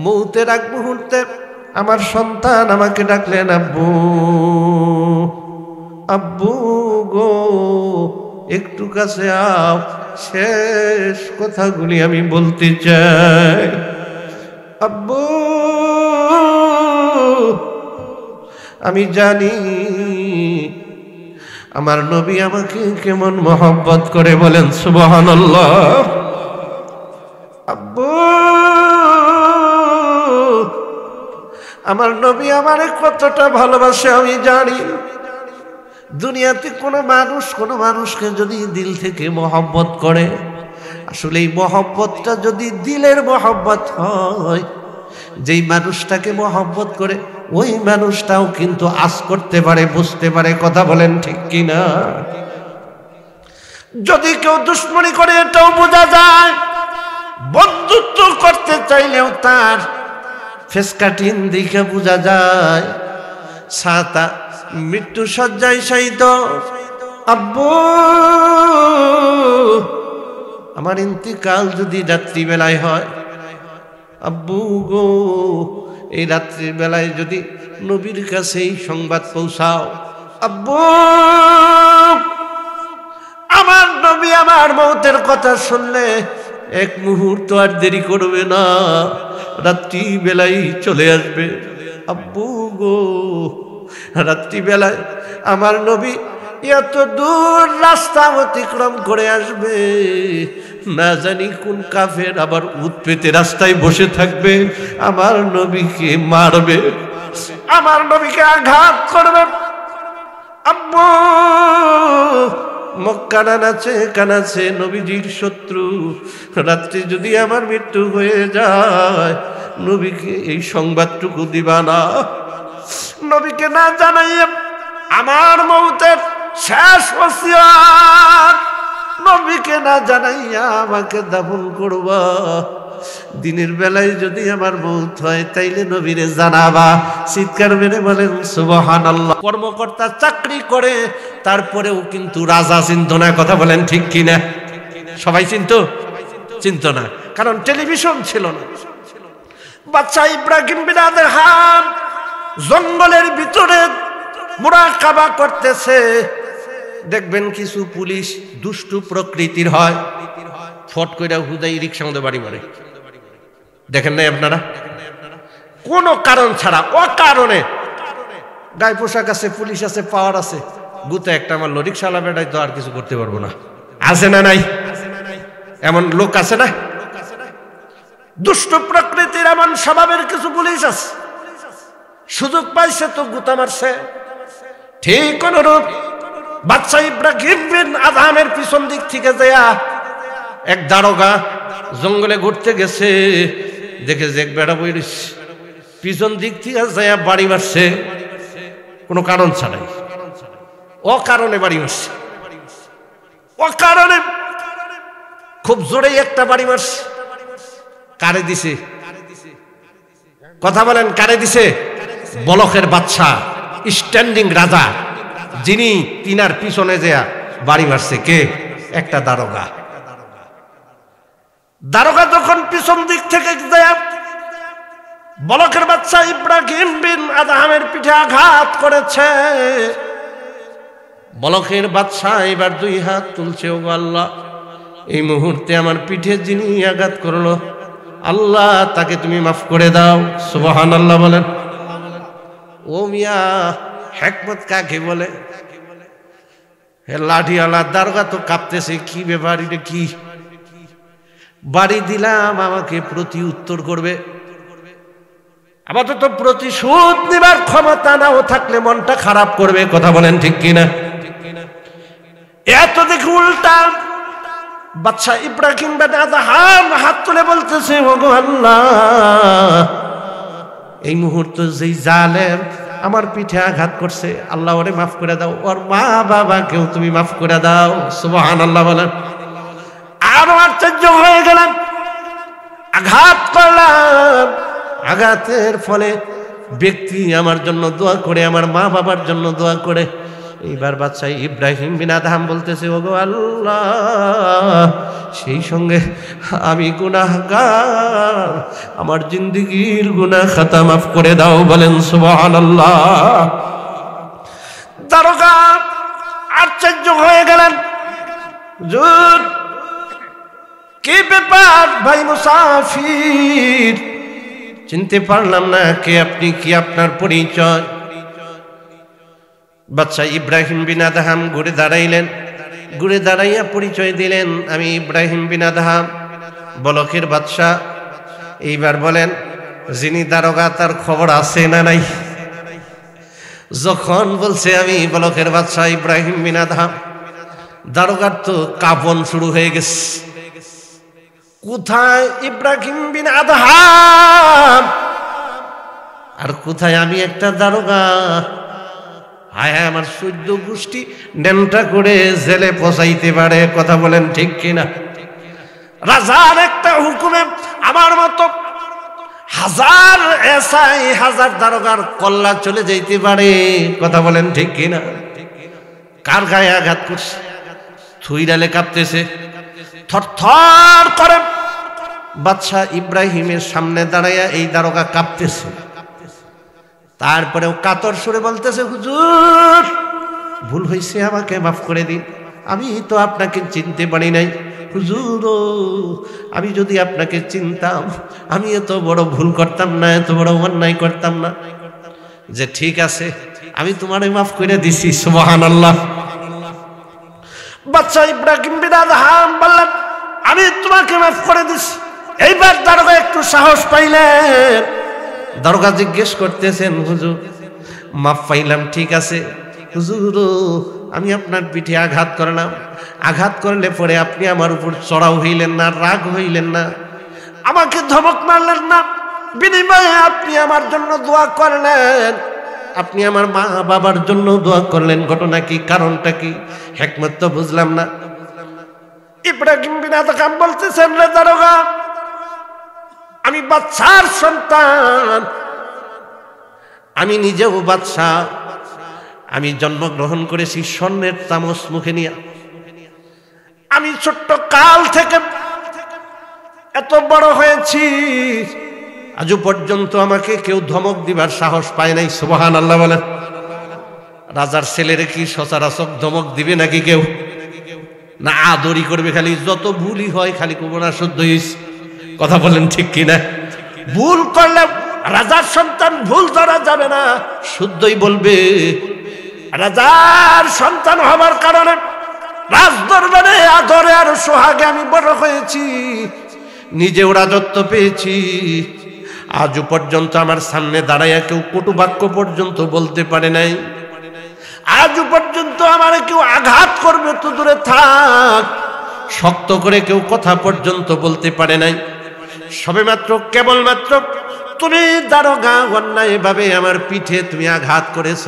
মৌতের আগ মুহূর্তে আমার সন্তান আমাকে ডাকলেন, আব্বু আব্বু গো একটু কাছে আও, শেষ কথাগুলি আমি বলতে চাই। আব্বু আমি জানি আমার নবী আমাকে কেমন মহব্বত করে, বলেন সুবহানাল্লাহ। আব্বু আমার নবী আমারে কতটা ভালোবাসে আমি জানি। দুনিয়াতে কোনো মানুষকে যদি দিল থেকে মহব্বত করে, আসলে এই মহব্বতটা যদি দিলের মহব্বত হয়, যেই মানুষটাকে মহব্বত করে ওই মানুষটাও কিন্তু আজ করতে পারে, বুঝতে পারে। কথা বলেন ঠিক কিনা? যদি কেউ দুশ্মনী করে এটাও বোঝা যায়, বন্ধুত্ব করতে চাইলেও তার ফেস কাটিং দেখে বোঝা যায় ছাতা মৃত্যু শয্যায় শায়িত। আব্বু আমার ইন্তিকাল যদি রাত্রিবেলায় হয়, আব্বু গো এই রাত্রির বেলায় যদি নবীর কাছে এই সংবাদ পৌঁছাও, আব্বু আমার নবী আমার মৌতের কথা শুনলে এক মুহূর্ত আর দেরি করবে না, রাত্রি বেলায় চলে আসবে। আব্বু গো রাত্রি বেলায় আমার নবী এত দূর রাস্তা অতিক্রম করে আসবে, না জানি কোন কাফের আবার উট পেতে রাস্তায় বসে থাকবে, আমার নবীকে মারবে, আমার নবীকে আঘাত করবে। আব্বু মক্কা কানাচ্ছে নবীজির শত্রু, রাত্রে যদি আমার মৃত্যু হয়ে যায় নবীকে এই সংবাদটুকু দিবা না, নবীকে না জানাইয়া আমার মৌতের শেষ ওসিয়ত নবীকে না জানাইয়া আমাকে দাফন করবা। দিনের বেলায় যদি আমার মৌত হয় তাইলে নবীরে জানাবা। চিৎকার মেরে বলেন সুবহানাল্লাহ। কর্মকর্তা চাকরি করে তারপরেও কিন্তু রাজা চিনত না, কথা বলেন ঠিক কিনা? সবাই চিনত না, কারণ টেলিভিশন ছিল না। বাচ্চা ইব্রাহিম বিন আদহাম জঙ্গলের ভিতরে মুরাকাবা করতেছে, দেখবেন কিছু পুলিশ দুষ্টু প্রকৃতির হয়, ফট কইরা হুদাই রিকশা মধ্যে বাড়ি মারে, দেখেন নাই আপনারা? কোন কারণ ছাড়া অকারণে গায়ে পোশাক আছে, পুলিশ আছে, পাওয়ার আছে, গুতে একটা মারলো, রিকশাওয়ালা বেটাই তো আর কিছু করতে পারবো না। আছে না নাই? এমন লোক আছে না? দুষ্ট প্রকৃতির এমন স্বভাবের কিছু পুলিশ আছে, সুযোগ পাইছে তো গুতা মারছে। ঠিক অনুরূপ বাদশা ইব্রাহিম বিন আদহামের পিছন দিক থেকে যায়া এক দারোগা জঙ্গলে ঘুরতে গেছে, দেখে যে এক বেড়া বইরিস পিছন দিক থেকে যায়া বাড়ি মারছে, কোনো কারণ ছাড়াই, অকারণে বাড়ি মারছে, অকারণে খুব জোরে একটা বাড়ি মারছে। কারে দিছে? কথা বলেন, কারে দিছে? বলকের বাদশা, স্ট্যান্ডিং রাজা, যিনি তিনার পিছনে যেয়া বাড়ি মারছে। কে? একটা দারোগা। দারোগা যখন পিছন দিক থেকে যায় বলকের বাদশা ইব্রাহিম বিন আদহামের পিঠে আঘাত করেছে, বলকের বাদশা এবার দুই হাত তুলছে, ও আল্লাহ এই মুহূর্তে আমার পিঠে যিনি আঘাত করলো, আল্লাহ তাকে তুমি মাফ করে দাও। সুবহানাল্লাহ বলেন। ও মিয়া, হিকমত কাকে বলে? লাঠিওয়ালা দারোগা তো কাঁপতেছে, কি ব্যাপার, এটা কি? বাড়ি দিলাম আমাকে প্রতি উত্তর করবে, আপাতত প্রতিশোধ নেবার ক্ষমতা নাও থাকলে মনটা খারাপ করবে, কথা বলেন ঠিক কিনা? এত দেখে উল্টা বাদশা ইব্রাহিম বিন আদহাম হাত তুলে বলতেছে, ওগো আল্লাহ এই মুহূর্তে যেই জালেম আমার পিঠে আঘাত করছে, আল্লাহ ওরে মাফ করে দাও, ওর মা বাবাকেও তুমি মাফ করে দাও। সুবহানাল্লাহ বলেন। আরো আশ্চর্য হয়ে গেলাম, আঘাত করলাম, আঘাতের ফলে ব্যক্তি আমার জন্য দোয়া করে, আমার মা বাবার জন্য দোয়া করে। এইবার বাদশা ইব্রাহিম বিন আদহাম বলতেছে, ওগো আল্লাহ সেই সঙ্গে আমি গুনাহগার, আমার জিন্দেগীর গুনাহ খাতা মাফ করে দাও। বলেন সুবহানাল্লাহ। দারোগা আশ্চর্য হয়ে গেলেন, হুজুর কি ব্যাপার, ভাই মুসাফির, চিনতে পারলাম না, কে আপনি, কি আপনার পরিচয়? বাদশা ইব্রাহিম বিন আদহাম ঘুরে দাঁড়াইলেন, ঘুরে দাঁড়াইয়া পরিচয় দিলেন, আমি ইব্রাহিম বিন আদহাম, বলকের বাদশা। এইবার বলেন, যিনি দারোগা তার খবর আছে না নাই? যখন বলছে আমি বলকের বাদশা ইব্রাহিম বিন আদহাম, দারোগার তো কাঁপন শুরু হয়ে গেছে। কোথায় ইব্রাহিম বিন আদহাম আর কোথায় আমি একটা দারোগা? হায় হায়, আমার 14 গোষ্ঠী নেমটা করে জেলে পচাইতে পারে, কথা বলেন ঠিক কিনা? রাজার একটা হুকুমে আমার মতো হাজার এসআই হাজার দারোগার কল্লা চলে যাইতে পারে। কথা বলেন ঠিক কিনা? কার গায়ে আঘাত করছে? থুইরালে কাঁপতেছে, থরথর করে। বাদশাহ ইব্রাহিমের সামনে দাঁড়াইয়া এই দারোগা কাঁপতেছে। তারপরেও কাতর সুরে বলতেছে, হুজুর ভুল হয়েছে, আমাকে মাফ করে দিন, আমি তো আপনাকে চিনতে পারি নাই। হুজুর আমি যদি আপনাকে চিনতাম আমি এত বড় ভুল করতাম না, এত বড় অন্যায় করতাম না। যে ঠিক আছে, আমি তোমারে মাফ করে দিছি। সুবহানাল্লাহ। বাদশা ইব্রাহিম বিন আদহাম বললেন, আমি তোমাকে মাফ করে দিছি। এইবার দারোগা একটু সাহস পাইলেন। দারোগা জিজ্ঞেস করতেছেন, হুজুর মাফ পাইলাম, ঠিক আছে হুজুর, আমি আপনার পিঠে আঘাত করলাম, আঘাত করলে পরে আপনি আমার উপর চড়াও হইলেন না, রাগ হইলেন না, আমাকে ধমক মারলেন না, বিনিময়ে আপনি আমার জন্য দোয়া করলেন, আপনি আমার মা বাবার জন্য দোয়া করলেন। ঘটনা কি, কারণটা কি, হিকমত তো বুঝলাম না। ইব্রাহিম বিন আদহাম বলতেছেন, রে দারোগা, আমি বাদশার সন্তান, আমি নিজেও বাদশাহ, আমি জন্মগ্রহণ করেছি স্বর্ণের চামচ মুখে নিয়ে। আমি ছোট্ট কাল থেকে এত বড় হয়েছি, আজও পর্যন্ত আমাকে কেউ ধমক দিবার সাহস পায় নাই। সুবহানাল্লাহ বলেন। রাজার ছেলেরে কি সচরাচর ধমক দিবে নাকি কেউ? না আদরি করবে, খালি যত ভুলই হয় খালি কব না শুদ্ধ হইছে। কথা বলেন ঠিক কিনা? ভুল করলে রাজার সন্তান ভুল ধরা যাবে না, শুদ্ধই বলবে। রাজার সন্তান হবার কারণে রাজ দরবারে আদরে আর সোহাগে আমি বড় হয়েছি, নিজেও রাজত্ব পেয়েছি। আজও পর্যন্ত আমার সামনে দাঁড়াইয়া কেউ কটু বাক্য পর্যন্ত বলতে পারে নাই। আজও পর্যন্ত আমার কেউ আঘাত করবে তো দূরে থাক, শক্ত করে কেউ কথা পর্যন্ত বলতে পারে নাই। সবেমাত্র কেবলমাত্র তুমি দারোগা অন্যায় ভাবে আমার পিঠে তুমি আঘাত করেছ।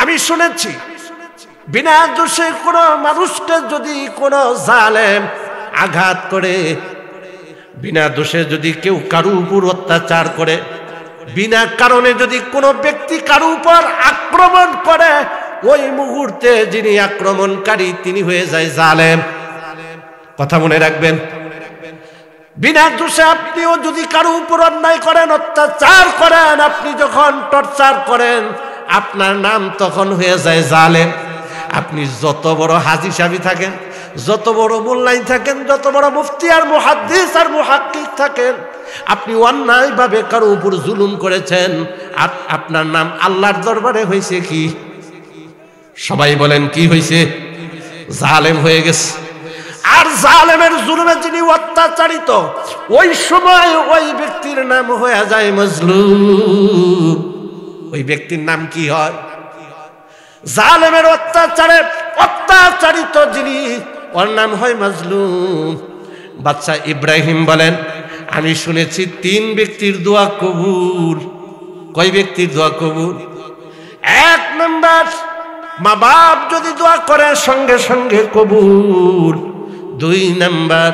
আমি শুনেছি বিনা দোষে কোনো মানুষকে যদি কোনো জালেম আঘাত করে, বিনা দোষে যদি কেউ কারো উপর অত্যাচার করে, বিনা কারণে যদি কোনো ব্যক্তি কারো উপর আক্রমণ করে, ওই মুহূর্তে যিনি আক্রমণকারী তিনি হয়ে যায় জালেম। কথা মনে রাখবেন। বিনা দোষে আপনিও যদি কারো উপর অন্যায় করেন, অত্যাচার করেন, আপনি যখন টর্চার করেন, আপনার নাম তখন হয়ে যায় জালেম। আপনি যত বড় হাজী সাহেব থাকেন, যত বড় মোল্লাই থাকেন, যত বড় মুফতি আর মুহাদ্দিস আর মুহাক্কিক থাকেন, আপনি অন্যায়ভাবে কারো উপর জুলুম করেছেন, আপনার নাম আল্লাহর দরবারে হয়েছে কি? সবাই বলেন কি হয়েছে? জালেম হয়ে গেছে। আর জালেমের জুলুমে যিনি অত্যাচারিত, ওই সময় ওই ব্যক্তির নাম হয়ে যায় মজলুম। ওই ব্যক্তির নাম কি হয়? জালেমের অত্যাচারে অত্যাচারিত যিনি, ওর নাম হয় মজলুম। বাদশা ইব্রাহিম বলেন, আমি শুনেছি 3 ব্যক্তির দোয়া কবুল। কয় ব্যক্তির দোয়া কবুল? 1 নাম্বার, মা বাপ যদি দোয়া করে সঙ্গে সঙ্গে কবুল। 2 নাম্বার,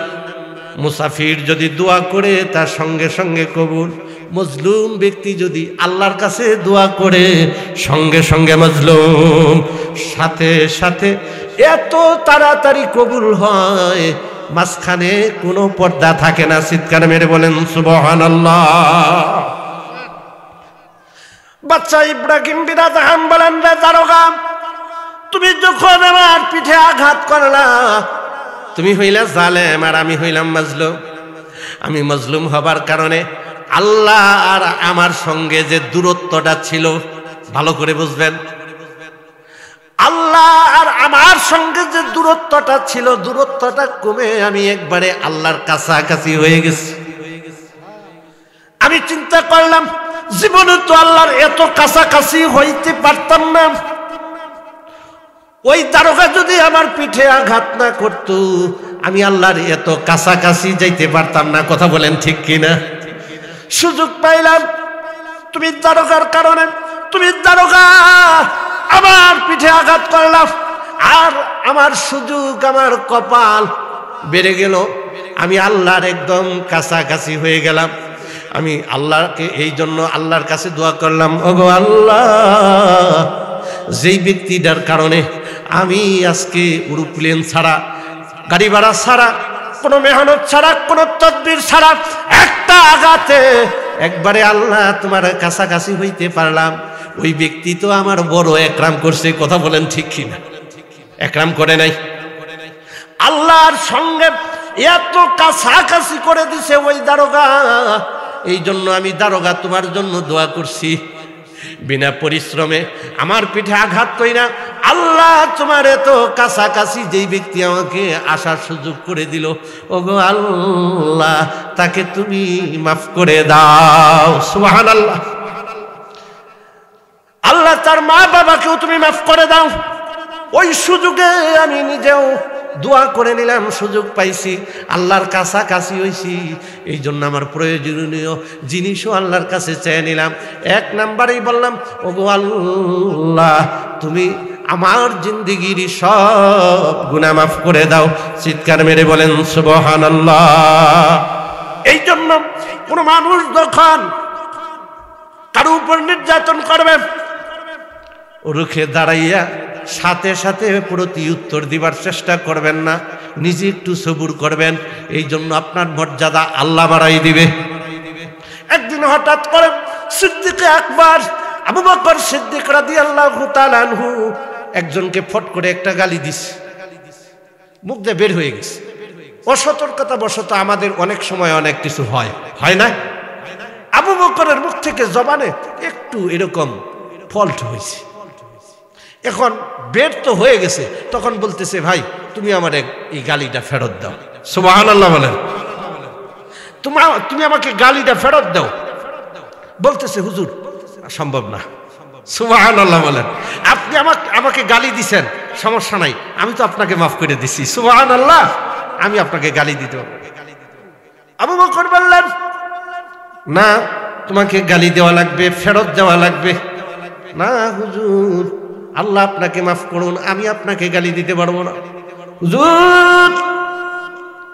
মুসাফির যদি দোয়া করে তার সঙ্গে সঙ্গে কবুল। মজলুম ব্যক্তি যদি আল্লাহর কাছে দোয়া করে সঙ্গে সঙ্গে মজলুম, সাথে সাথে এত তাড়াতাড়ি কবুল হয়, মাঝখানে কোনো পর্দা থাকে না। চিৎকার মেরে বলেন সুবহানাল্লাহ। বাদশা ইব্রাহিম বিন আদহাম বলেন, রে দারোগা, তুমি যখন আমার পিঠে আঘাত করলা, তুমি হইলা জালেম আর আমি হইলাম মজলুম। আমি মজলুম হবার কারণে আল্লাহ আর আমার সঙ্গে যে দূরত্বটা ছিল, ভালো করে বুঝবেন, আল্লাহ আর আমার সঙ্গে যে দূরত্বটা ছিল, দূরত্বটা কমে আমি একবারে আল্লাহর কাছাকাছি হয়ে গেছি। আমি চিন্তা করলাম, জীবনে তো আল্লাহর এত কাছাকাছি হইতে পারতাম না। ওই দারোগা যদি আমার পিঠে আঘাত না করত, আমি আল্লাহর এত কাছাকাছি যাইতে পারতাম না। কথা বলেন ঠিক কিনা? সুযোগ পাইলাম, তুমি দারোগার কারণে, তুমি দারোগা আমার পিঠে আঘাত করলাম, আর আমার সুযোগ, আমার কপাল বেড়ে গেল, আমি আল্লাহর একদম কাছাকাছি হয়ে গেলাম। আমি আল্লাহকে এই জন্য আল্লাহর কাছে দোয়া করলাম, ওগো আল্লাহ, যেই ব্যক্তিটার কারণে আমি আজকে এরোপ্লেন ছাড়া, গাড়ি ভাড়া ছাড়া, কোনো মেহনত ছাড়া, কোনো তদবির ছাড়া একটা আঘাতে একবারে আল্লাহ তোমার কাছাকাছি হইতে পারলাম, ওই ব্যক্তি তো আমার বড় একরাম করছে। কথা বলেন ঠিক কিনা? একরাম করে নাই? আল্লাহর সঙ্গে এত কাছাকাছি করে দিছে ওই দারোগা। এই জন্য আমি দারোগা তোমার জন্য দোয়া করছি, বিনা পরিশ্রমে আমার পিঠে আঘাত কইরা আল্লাহ তোমার এত কাছাকাছি যেই ব্যক্তি আমাকে আসার সুযোগ করে দিল, ওগো আল্লাহ তাকে তুমি মাফ করে দাও। সুবহানাল্লাহ। আল্লাহ তার মা বাবাকেও তুমি মাফ করে দাও। ওই সুযোগে আমি নিজেও দোয়া করে নিলাম, সুযোগ পাইছি, আল্লাহর কাছাকাছি হইছি। এই জন্য আমার প্রয়োজনীয় জিনিসও আল্লাহর কাছে চেয়ে নিলাম। এক নাম্বারেই বললাম, ওগো আল্লাহ তুমি আমার জিন্দেগির সব গুনাহ মাফ করে দাও। চিৎকার মেরে বলেন সুবহানাল্লাহ। এই জন্য কোন মানুষ যখন কারো উপর নির্যাতন করবে, রুখে দাঁড়াইয়া সাথে সাথে প্রতি উত্তর দিবার চেষ্টা করবেন না, নিজে একটু সবুর করবেন। এই জন্য আপনার মর্যাদা আল্লাহ বাড়াই দিবে। একদিন হঠাৎ করে সিদ্দিক আকবর আবু বকর সিদ্দিক রাদিয়াল্লাহু তাআলা আনহু একজনকে ফট করে একটা গালি দিছে, মুখ দিয়ে বের হয়ে গেছে। অসতর্কতা বশত আমাদের অনেক সময় অনেক কিছু হয়, হয় না? আবু বকরের মুখ থেকে জবানে একটু এরকম ফল্ট হয়েছে। এখন বের তো হয়ে গেছে, তখন বলতেছে, ভাই তুমি আমার এই গালিটা ফেরত দাও। সুবহানাল্লাহ বলেন। তুমি আমাকে গালিটা ফেরত দাও। বলতেছে, হুজুর সম্ভব না। সুবহানাল্লাহ বলেন। আপনি আমাকে গালি দিছেন, সমস্যা নাই, আমি তো আপনাকে মাফ করে দিছি। সুবহানাল্লাহ। আমি আপনাকে গালি দিতে পারবো। আবু বকর বললেন, না, তোমাকে গালি দেওয়া লাগবে, ফেরত দেওয়া লাগবে। না হুজুর, আল্লাহ আপনাকে মাফ করুন, আমি আপনাকে গালি দিতে পারবো না। হুজুর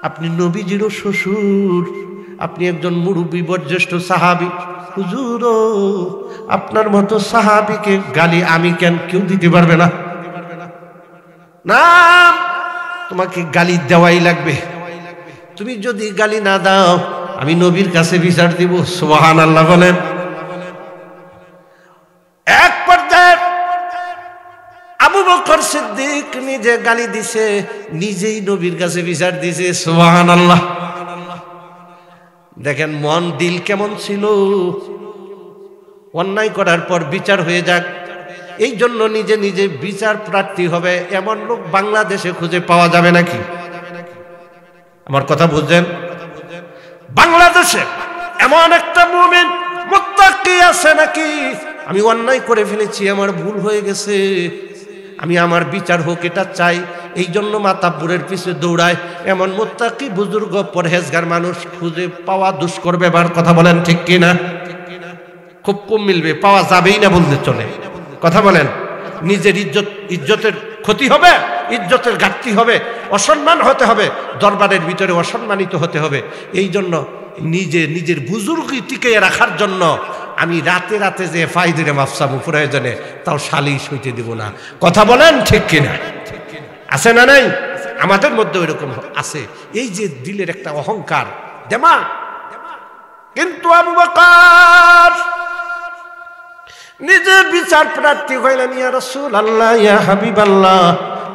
আপনি নবীজিরও শ্বশুর, আপনি একজন মুরব্বী বয়োজ্যেষ্ঠ সাহাবী। হুজুর আপনার মতো সাহাবীকে গালি আমি কেন, কেউ দিতে পারবে না। না, তোমাকে গালি দেওয়াই লাগবে। তুমি যদি গালি না দাও আমি নবীর কাছে বিচার দিব। সুবহানাল্লাহ বলেন। এক পর্যায়ে আবু বকর সিদ্দিক নিজে গালি দিছে, নিজেই নবীর কাছে বিচার দিছে। সুবহানাল্লাহ। দেখেন মন দিল কেমন ছিল। অন্যায় করার পর বিচার হয়ে যাক, এই জন্য নিজে নিজে বিচার প্রার্থী হবে এমন লোক বাংলাদেশে খুঁজে পাওয়া যাবে নাকি? আমার কথা বুঝছেন? বাংলাদেশে এমন একটা মুমিন মুত্তাকি আছে নাকি? আমি অন্যায় করে ফেলেছি, আমার ভুল হয়ে গেছে, আমি আমার বিচার হোক এটা চাই, এই জন্য মাতাব্বরের পিছনে দৌড়ায়, এমন মুত্তাকি বুজুর্গ পরহেজগার মানুষ খুঁজে পাওয়া দুষ্কর ব্যাপার। কথা বলেন ঠিক কিনা? খুব কম মিলবে, পাওয়া যাবেই না বলতে চলে। কথা বলেন। নিজের ইজ্জতের ক্ষতি হবে, ইজ্জতের ঘাটতি হবে, অসম্মান হতে হবে, দরবারের ভিতরে অসম্মানিত হতে হবে। এই জন্য নিজের বুজুর্গি টিকে রাখার জন্য আমি রাতে রাতে যে ফাইদরে মাফসাবু প্রয়োজনে তাও সালিশ হইতে দিব না। কথা বলেন ঠিক কিনা? আছে না নাই? আমাদের মধ্যে ওইরকম আছে, এই যে দিলের একটা অহংকার, দেমা। কিন্তু আবু বকর নিজে বিচার প্রার্থী হইলেন। ইয়া রাসূলুল্লাহ, ইয়া হাবিবাল্লাহ,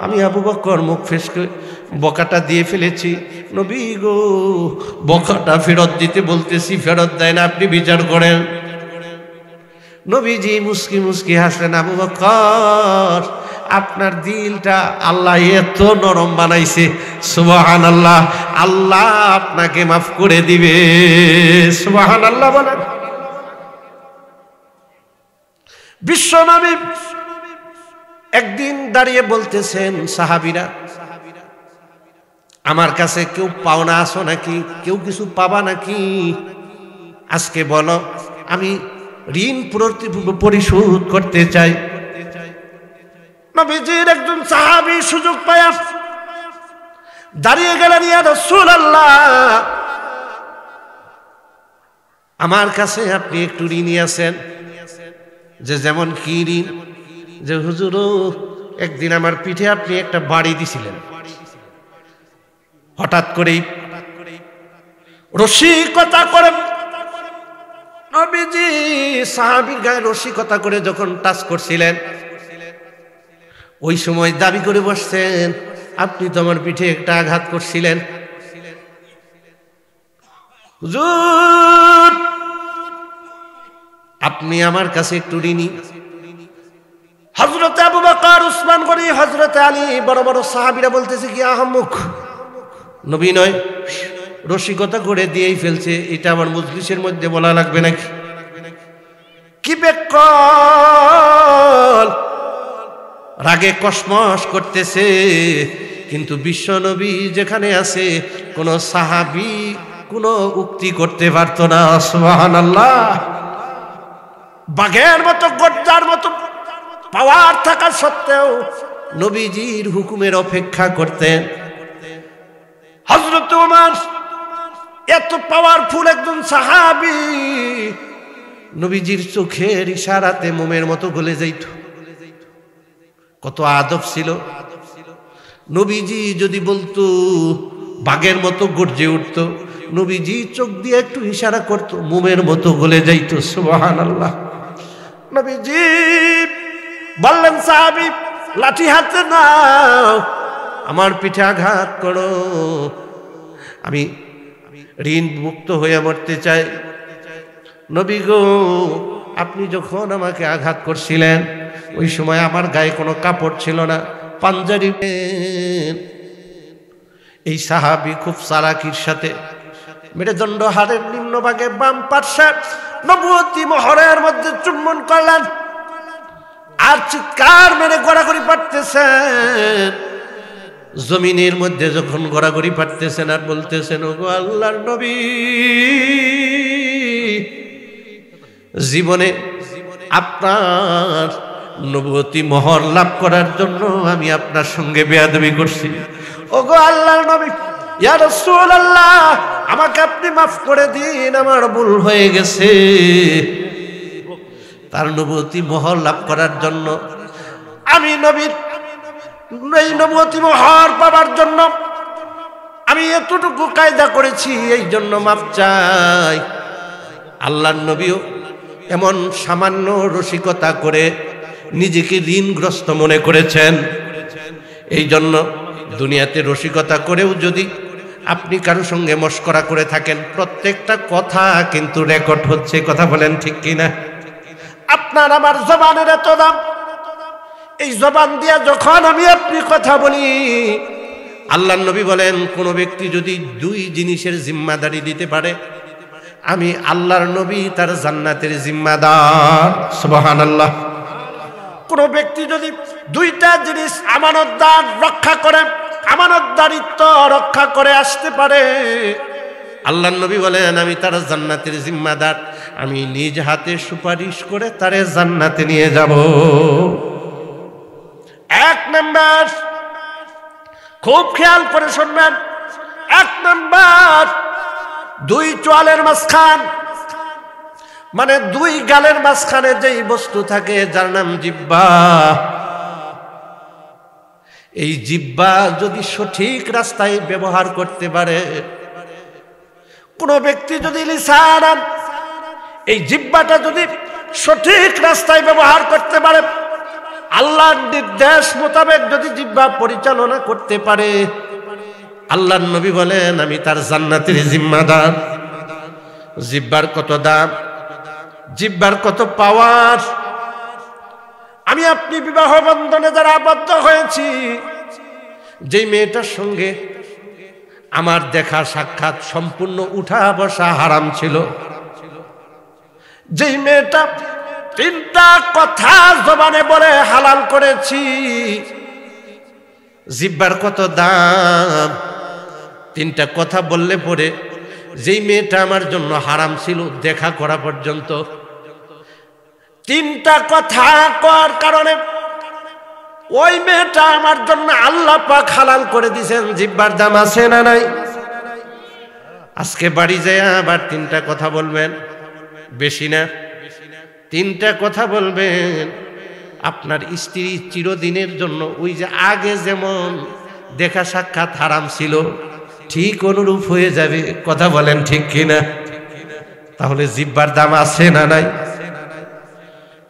আমি আবু বকর মুখ ফেসকে বকাটা দিয়ে ফেলেছি। নবী গো, বকাটা ফেরত দিতে বলতেছি, ফেরত দেয় না, আপনি বিচার করেন। নবীজি মুস্কি মুস্কি হাসলেন। আবু বকর, আপনার দিলটা আল্লাহ এত নরম বানাইছে, সুবহানাল্লাহ, আল্লাহ আপনাকে মাফ করে দিবে। সুবহানাল্লাহ বলেন। বিশ্বনবী একদিন দাঁড়িয়ে বলতেছেন, সাহাবীরা আমার কাছে কেউ পাওনা আসো নাকি? কেউ কিছু পাবা নাকি? আজকে বলো, আমি ঋণ পরিশোধ করতে চাই। নবীজির একজন সাহাবী সুযোগ পায়া দাঁড়িয়ে গেলেন। ইয়া রাসূলুল্লাহ, আমার কাছে আপনি একটু ঋণী আছেন। যে যেমন কি ঋণ, যে হুজুর একদিন আমার পিঠে আপনি একটা বাড়ি দিছিলেন, হঠাৎ করেই রসিকতা করে নবীজি সাহাবীর গায়ে রসিকতা করে যখন টাচ করছিলেন, ওই সময় দাবি করে বসছেন আপনি তো আমার পিঠে একটা আঘাত করছিলেন। হুজুর আপনি আমার কাছে একটু ঋণী। হযরতে আবু বকর, উসমান গনি, হযরতে আলী, বড় বড় সাহাবীরা বলতেছে কি আহমক, নবী নয়, রসিকতা করে দিয়েই ফেলছে, এটা আমার মজলিসের মধ্যে বলা লাগবে নাকি? কি বেকল রাগে কসমস করতেছে, কিন্তু বিশ্ব নবী যেখানে আছে কোন সাহাবী কোনো উক্তি করতে পারতো না। সুবহানাল্লাহ। বাঘের মতো গর্দার মতো পাওয়ার থাকা সত্ত্বেও নবীজির হুকুমের অপেক্ষা করতেন। হযরত ওমর এত পাওয়ারফুল একজন সাহাবী, নবীজির চোখের ইশারাতে মোমের মতো গলে যাইত। কত আদব ছিল। নবীজি যদি বলতো বাঘের মতো গর্জে উঠত, নবীজি চোখ দিয়ে একটু ইশারা করত, মোমের মতো গলে যাইত। সুবহানাল্লাহ। নবীজি বললেন সাহাবী লাঠি হাতে নাও, আমার পিঠে আঘাত করো, আমি ঋণ মুক্ত হয়ে মরতে চাই। নবী গো আপনি যখন আমাকে আঘাত করছিলেন ওই সময় আমার গায়ে কোনো কাপড় ছিল না, পাঞ্জাবি। এই সাহাবী খুব চালাকির সাথে মেরুদণ্ড হাড়ের নিম্নভাগে বাম পার্শ্বে নবুয়তি মোহরের মধ্যে চুম্বন করলেন আর চিৎকার মেরে গড়াগড়ি পাড়তেছেন। জমিনের মধ্যে যখন গড়াগড়ি পাড়তেছেন আর বলতেছেন ওগো আল্লাহর নবী, জীবনে আপনার নবুয়তি মোহর লাভ করার জন্য আমি আপনার সঙ্গে বেয়াদবি করছি। ওগো আল্লাহর নবী, ইয়া রাসূলুল্লাহ আমাকে আপনি মাফ করে দিন, আমার ভুল হয়ে গেছে। তার নবুয়তি মোহর লাভ করার জন্য আমি নবীর এই নবুয়তি মোহর পাবার জন্য আমি এতটুকু কায়দা করেছি, এই জন্য মাফ চাই। আল্লাহর নবীও এমন সামান্য রসিকতা করে নিজেকে ঋণগ্রস্ত মনে করেছেন। এই জন্য দুনিয়াতে রসিকতা করেও যদি আপনি কারো সঙ্গে মশকরা করে থাকেন, প্রত্যেকটা কথা কিন্তু রেকর্ড হচ্ছে। কথা বলেন ঠিক কিনা? আপনার আমার জবানের এত দাম, এই জবান দিয়া যখন আমি আপনি কথা বলি, আল্লাহর নবী বলেন কোন ব্যক্তি যদি দুই জিনিসের জিম্মাদারি দিতে পারে, আমি আল্লাহর নবী তার জান্নাতের জিম্মাদার। সুবহানাল্লাহ। কোন ব্যক্তি যদি দুইটা জিনিস আমানতদার রক্ষা করে, আমানতদারিত্ব রক্ষা করে আসতে পারে, আল্লাহর নবী বলেন আমি তার জান্নাতের জিম্মাদার, আমি নিজ হাতে সুপারিশ করে তারে জান্নাতে নিয়ে যাব। এক নাম্বার, খুব খেয়াল করে শুনবেন, এক নাম্বার দুই চোয়ালের মাঝখান, মানে দুই গালের মাঝখানে যেই বস্তু থাকে যার নাম জিহ্বা, এই জিহ্বা যদি সঠিক রাস্তায় ব্যবহার করতে পারে, কোন ব্যক্তি যদি লিসান, এই জিহ্বাটা যদি সঠিক রাস্তায় ব্যবহার করতে পারে, আল্লাহর নির্দেশ মোতাবেক যদি জিহ্বা পরিচালনা করতে পারে, আল্লাহর নবী বলেন আমি তার জান্নাতের জিম্মাদার। জিহ্বার কত দাম, জিহ্বার কত পাওয়ার। আমি আপনি বিবাহ বন্ধনে যারা আবদ্ধ হয়েছি, যেই মেয়েটার সঙ্গে আমার দেখা সাক্ষাৎ সম্পূর্ণ উঠা বসা হারাম ছিল, যেই মেয়েটা তিনটা কথা জবানে বলে হালাল করেছি, জিহ্বার কত দাম। তিনটা কথা বললে পরে যেই মেয়েটা আমার জন্য হারাম ছিল দেখা করা পর্যন্ত, তিনটা কথা করার কারণে ওই মেয়েটা আমার জন্য আল্লাহ পাক হালাল করে দিয়েছেন। জিহ্বার দাম আছে না নাই? আজকে বাড়ি যায় আবার তিনটা কথা বলবেন, বেশি না? তিনটা কথা বলবেন, আপনার স্ত্রী চিরদিনের জন্য ওই যে আগে যেমন দেখা সাক্ষাৎ হারাম ছিল ঠিক অনুরূপ হয়ে যাবে। কথা বলেন ঠিক কিনা? তাহলে জিহ্বার দাম আছে না নাই?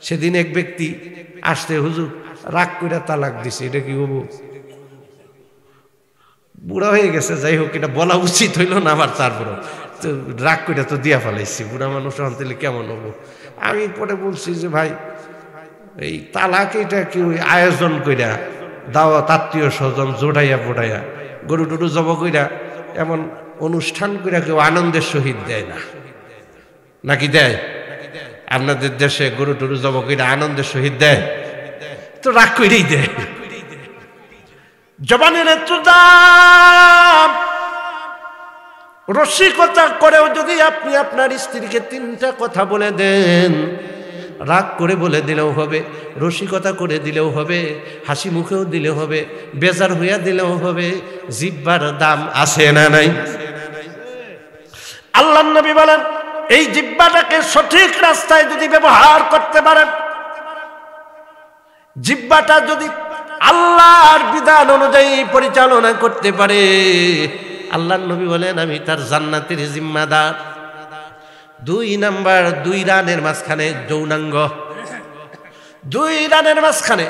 সেদিন এক ব্যক্তি আসতে, হুজুর রাগ কইরা তালাক দিছে, এটা কি হবো? বুড়া হয়ে গেছে, যাই হোক, এটা বলা উচিত হইল না আমার, তারপরে তো রাগ কইরা তো দিয়া ফেলাইছি, বুড়া মানুষ আনতে কেমন হবো? আমি পরে বলছি যে ভাই, এই তালাক এটা কি ওই আয়োজন কইরা দাওয়াত আত্মীয় স্বজন জোড়াইয়া পোড়াইয়া গরু টরু জব কইরা এমন অনুষ্ঠান কইরা কেউ আনন্দের সহিত দেয় না, নাকি দেয়? আপনাদের দেশে গরু টরু জব কইরা আনন্দের সহিত দেয়? তো রাগ কইরেই দেয়। জবানের এত দাম, রসিকতা করেও যদি আপনি আপনার স্ত্রীকে তিনটা কথা বলে দেন, রাগ করে বলে দিলেও হবে, রসিকতা করে দিলেও হবে, হাসি মুখেও দিলেও হবে, বেজার হইয়া দিলেও হবে, জিহ্বার দাম আছে না নাই? আল্লাহর নবী বলেন, এই জিহ্বাটাকে সঠিক রাস্তায় যদি ব্যবহার করতে পারেন, জিহ্বাটা যদি আল্লাহর বিধান অনুযায়ী পরিচালনা করতে পারে, আল্লাহর নবী বলেন আমি তার জান্নাতের জিম্মাদার। 2 নাম্বার, 2 রানের মাঝখানে যৌনাঙ্গ, 2 রানের মাঝখানে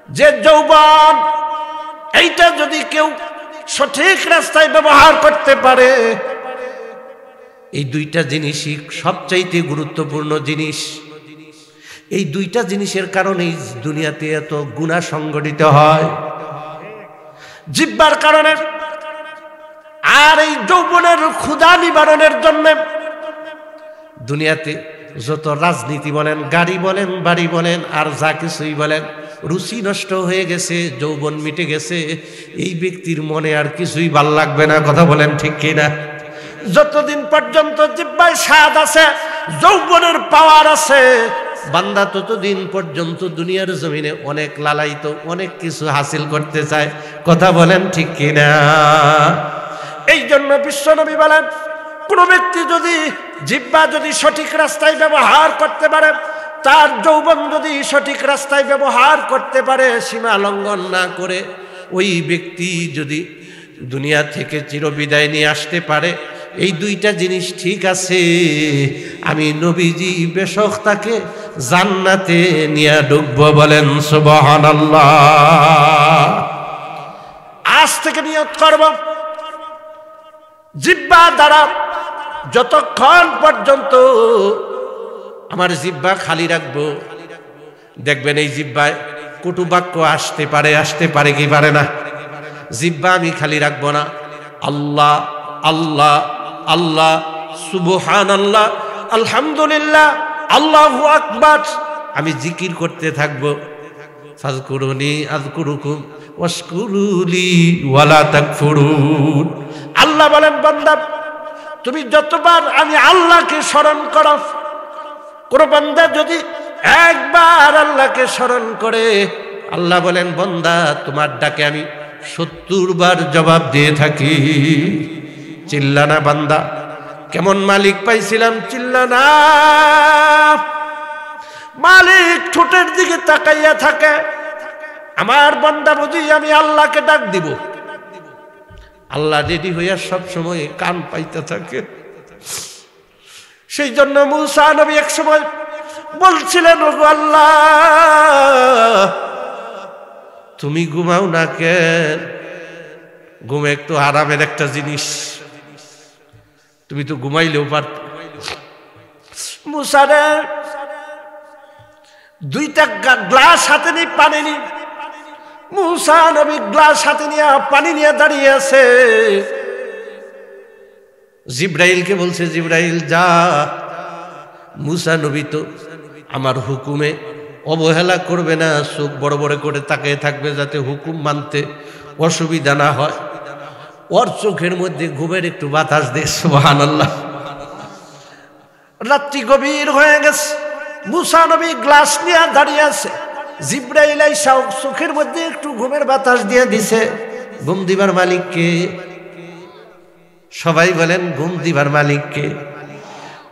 যে যৌবন, এইটা যদি কেউ সঠিক রাস্তায় ব্যবহার করতে পারে, এই 2টা জিনিসই সবচাইতে গুরুত্বপূর্ণ জিনিস। এই 2টা জিনিসের কারণেই দুনিয়াতে এত গুনাহ সংগঠিত হয়, জিহ্বার কারণে। আর এই যৌবনের ক্ষুধা নিবারণের জন্য দুনিয়াতে যত রাজনীতি বলেন, গাড়ি বলেন, বাড়ি বলেন, আর যা কিছুই বলেন, রুচি নষ্ট হয়ে গেছে, যৌবন মিটে গেছে, এই ব্যক্তির মনে আর কিছুই ভাল লাগবে না। কথা বলেন ঠিক কিনা? যতদিন পর্যন্ত জিহ্বায় স্বাদ আছে, যৌবনের পাওয়ার আছে, বান্দা ততদিন পর্যন্ত দুনিয়ার জমিনে অনেক লালায়িত, অনেক কিছু হাসিল করতে চায়। কথা বলেন ঠিক কিনা? এই জন্য বিশ্বনবী বলেন, কোন ব্যক্তি যদি জিহ্বা যদি সঠিক রাস্তায় ব্যবহার করতে পারে, তার যৌবন যদি সঠিক রাস্তায় ব্যবহার করতে পারে, সীমা লঙ্ঘন না করে, ওই ব্যক্তি যদি দুনিয়া থেকে চিরবিদায় নিয়ে আসতে পারে, এই 2টা জিনিস ঠিক আছে, আমি নবীজি বেশক তাকে জান্নাতে নিয়ে ঢুকবো। বলেন সুবহানাল্লাহ। আজ থেকে নিয়ত করব, জিহ্বা দ্বারা যতক্ষণ পর্যন্ত আমার জিহ্বা খালি রাখবো, দেখবেন এই জিহ্বায় কটু বাক্য আসতে পারে কি পারে না? জিহ্বা আমি খালি রাখবো না। আল্লাহ আল্লাহ আল্লাহ, সুবহানাল্লাহ, আলহামদুলিল্লাহ, আল্লাহু আকবার, আমি জিকির করতে থাকবো। ফাযকুরুনি আযকুরুকুম ওয়াশকুরুলি ওয়ালা তাকফুরুন। আল্লাহ বলেন, বান্দা তুমি যতবার আমি আল্লাহকে স্মরণ করো, কোন বান্দা যদি একবার আল্লাহকে স্মরণ করে, আল্লাহ বলেন, বান্দা তোমার ডাকে আমি 70 বার জবাব দিয়ে থাকি। চিল্লানা বান্দা, কেমন মালিক পাইছিলাম, চিল্লানা। মালিক ঠোঁটের দিকে তাকাইয়া থাকে, আমার বান্দা বুঝি আমি আল্লাহকে ডাক দিব। আল্লাহ রেডি হইয়া সব সময় কান পাইতে থাকে। সেই জন্য মূসা নবী এক সময় বলছিলেন, ওগো আল্লাহ, তুমি ঘুমাও না কেন? ঘুম একটু আরামের একটা জিনিস, তুমি তো ঘুমাইলেও পারত। মূসা রে 2টা গ্লাস হাতে নিয়ে পানি নি। মূসা নবী গ্লাস হাতে নিয়ে পানি নিয়ে দাঁড়িয়ে আছে। জিব্রাইলকে বলছে, জিব্রাইল যা, মূসা নবী তো আমার হুকুমে অবহেলা করবে না, চোখ বড় বড় করে তাকিয়ে থাকবে যাতে হুকুম মানতে অসুবিধা না হয়। ওর চোখের মধ্যে ঘুমের একটু বাতাস দে। সুবহানাল্লাহ। রাত্রি গভীর হয়ে গেছে, মূসা নবী গ্লাস নিয়ে দাঁড়িয়ে আছে। জিব্রাইল আইসা চোখের মধ্যে একটু ঘুমের বাতাস দিয়ে দিছে। ঘুম দিবার মালিককে? সবাই বলেন ঘুম দিবার মালিককে?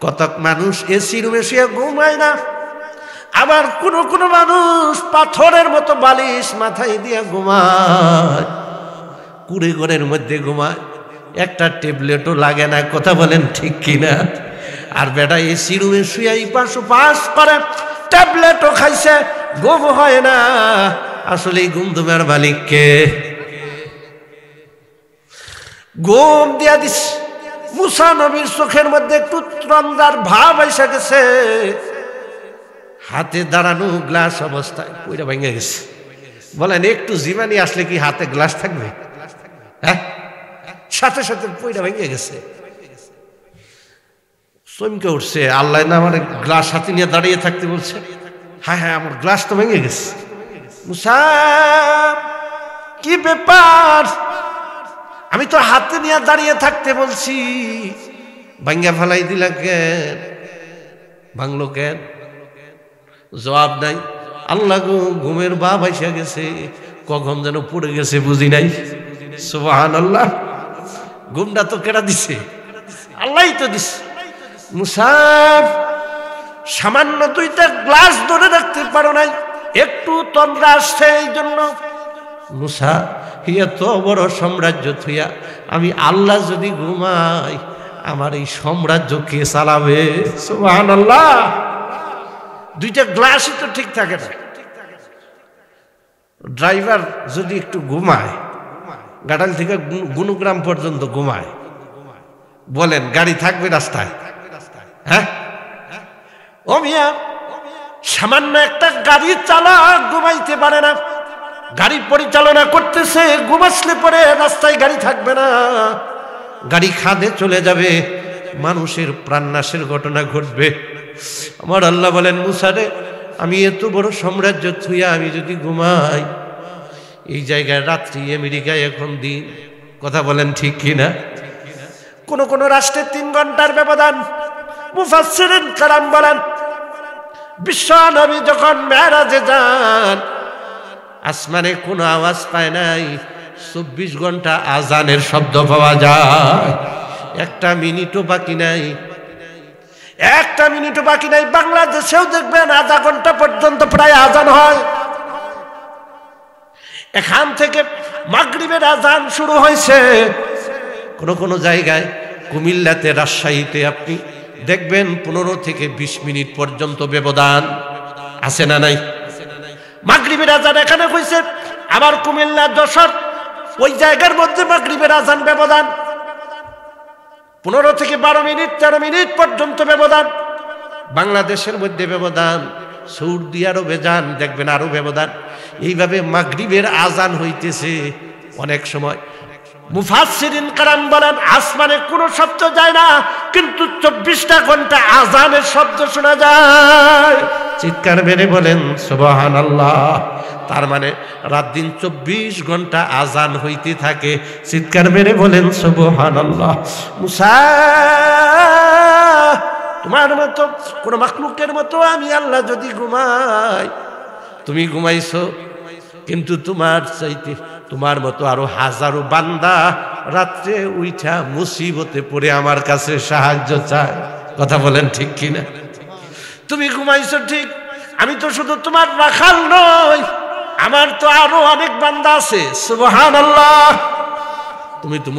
কতক মানুষ এসি রুমে শুয়ে ঘুমায় না, আবার কোন মানুষ পাথরের মতো বালিশ মাথায় দিয়ে ঘুমায়, কুড়ে ঘরের মধ্যে ঘুমায়, একটা ট্যাবলেটও লাগে না। কথা বলেন ঠিক কিনা? আর বেটা এসি রুমে শুয়ে এই পাশ পাশ করে, ট্যাবলেটও খাইছে, ঘুম হয় না। আসলে এই ঘুম তোমার মালিককে ঘুম দিয়া দিস। মুসা নবীর চোখের মধ্যে একটু তন্দ্রার ভাব এসে গেছে, হাতে দাঁড়ানো গ্লাস অবস্থায় পুরো ভেঙে গেছে। বলেন একটু জীবানি আসলে কি হাতে গ্লাস থাকবে? হ্যাঁ, সাথে সাথে পুরো ভেঙে গেছে। চমকে উঠছে, আল্লাহ না আমার গ্লাস হাতে নিয়ে দাঁড়িয়ে থাকতে বলছে। হ্যাঁ হ্যাঁ, আমার গ্লাস তো ভেঙে গেছে। মুসা কি ব্যাপার? আমি তো হাতে নিয়ে দাঁড়িয়ে থাকতে বলছি, ভাঙ্গা ফেলাই দিলা কেন? ভাঙলো কেন? জবাব নাই। আল্লাহ গো, ঘুমের বাপ আইসা গেছে, কখন যেন পড়ে গেছে বুঝি নাই। সুবহানাল্লাহ, ঘুমটা তো কেডা দিছে? আল্লাহই তো দিছে। মুসা সামান্য দুইটা গ্লাস ধরে রাখতে পারো নাই, একটু তন্দ্রা আসছে এই জন্য। মুসা এত বড় সাম্রাজ্য থুইয়া আমি আল্লাহ যদি ঘুমাই, আমার এই সাম্রাজ্য কে চালাবে? সুবহানাল্লাহ, দুইটা গ্লাসই তো ঠিক থাকে না। ড্রাইভার যদি একটু ঘুমায়, গাড়াল থেকে গুণগ্রাম পর্যন্ত ঘুমায়, বলেন গাড়ি থাকবে রাস্তায়? হ্যাঁ, ও মিয়া, সামান্য একটা গাড়ি চালক ঘুমাইতে পারে না, গাড়ি পরিচালনা করতেছে, ঘুমাসলে পরে রাস্তায় গাড়ি থাকবে না, গাড়ি খাদে চলে যাবে, মানুষের প্রাণনাশের ঘটনা ঘটবে। আমার আল্লাহ বলেন, মুসা রে, আমি এত বড় সাম্রাজ্য থুইয়া আমি যদি ঘুমাই, এই জায়গায় রাত্রি, আমেরিকায় এখন দিন। কথা বলেন ঠিক কিনা? কোন রাষ্ট্রে 3 ঘন্টার ব্যবধান। মুফাসসিরিন কারাম বলেন, বিশ্ব নবী যখন মেরাজে যান, আসমানে কোনো আওয়াজ পায় নাই, 24 ঘন্টা আজানের শব্দ পাওয়া যায়, একটা মিনিটও বাকি নাই, একটা মিনিটও বাকি নাই। বাংলাদেশেও দেখবেন আধা ঘন্টা পর্যন্ত প্রায় আজান হয়। এখান থেকে মাগরিবের আজান শুরু হয়েছে। কোন জায়গায় কুমিল্লাতে, রাজশাহীতে আপনি দেখবেন 15 থেকে 20 মিনিট পর্যন্ত ব্যবধান আছে না নাই? মাগরিবের আজান এখানে হয়েছে, আবার কুমিল্লা, যশোর, ওই জায়গার মধ্যে মাগরিবের আজান ব্যবধান 15 থেকে 12 মিনিট, 13 মিনিট পর্যন্ত ব্যবধান। বাংলাদেশের মধ্যে ব্যবধান, সৌদি আরবে যান দেখবেন আরো ব্যবধান। এইভাবে মাগরিবের আজান হইতেছে অনেক সময়। মুফাসসিরিন কারাম বলেন, আসমানে কোনো শব্দ যায় না, কিন্তু 24টা ঘন্টা আজানের শব্দ শোনা যায়। চিৎকার মেরে বলেন সুবহানাল্লাহ। তার মানে রাত দিন 24 ঘন্টা আজান হইতে থাকে। চিৎকার মেরে বলেন সুবহানাল্লাহ। মুসা, তোমার মতো কোন মাখলুকের মতো আমি আল্লাহ যদি ঘুমাই, তুমি ঘুমাইছো, কিন্তু তোমার চাইতে তোমার মতো আরো হাজারো বান্দা রাত্রে উইঠা মুসিবতে পড়ে আমার কাছে সাহায্য চায়। কথা বলেন ঠিক কিনা? তুমি ঘুমাইছো ঠিক, আমি তো শুধু তোমার রাখাল নই, আমার তো আরো অনেক বান্দা আছে। সুবহানাল্লাহ। তুমি তো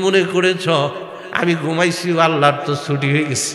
মনে করেছ আমি ঘুমাইছি, আল্লাহর তো ছুটি হয়ে গেছে।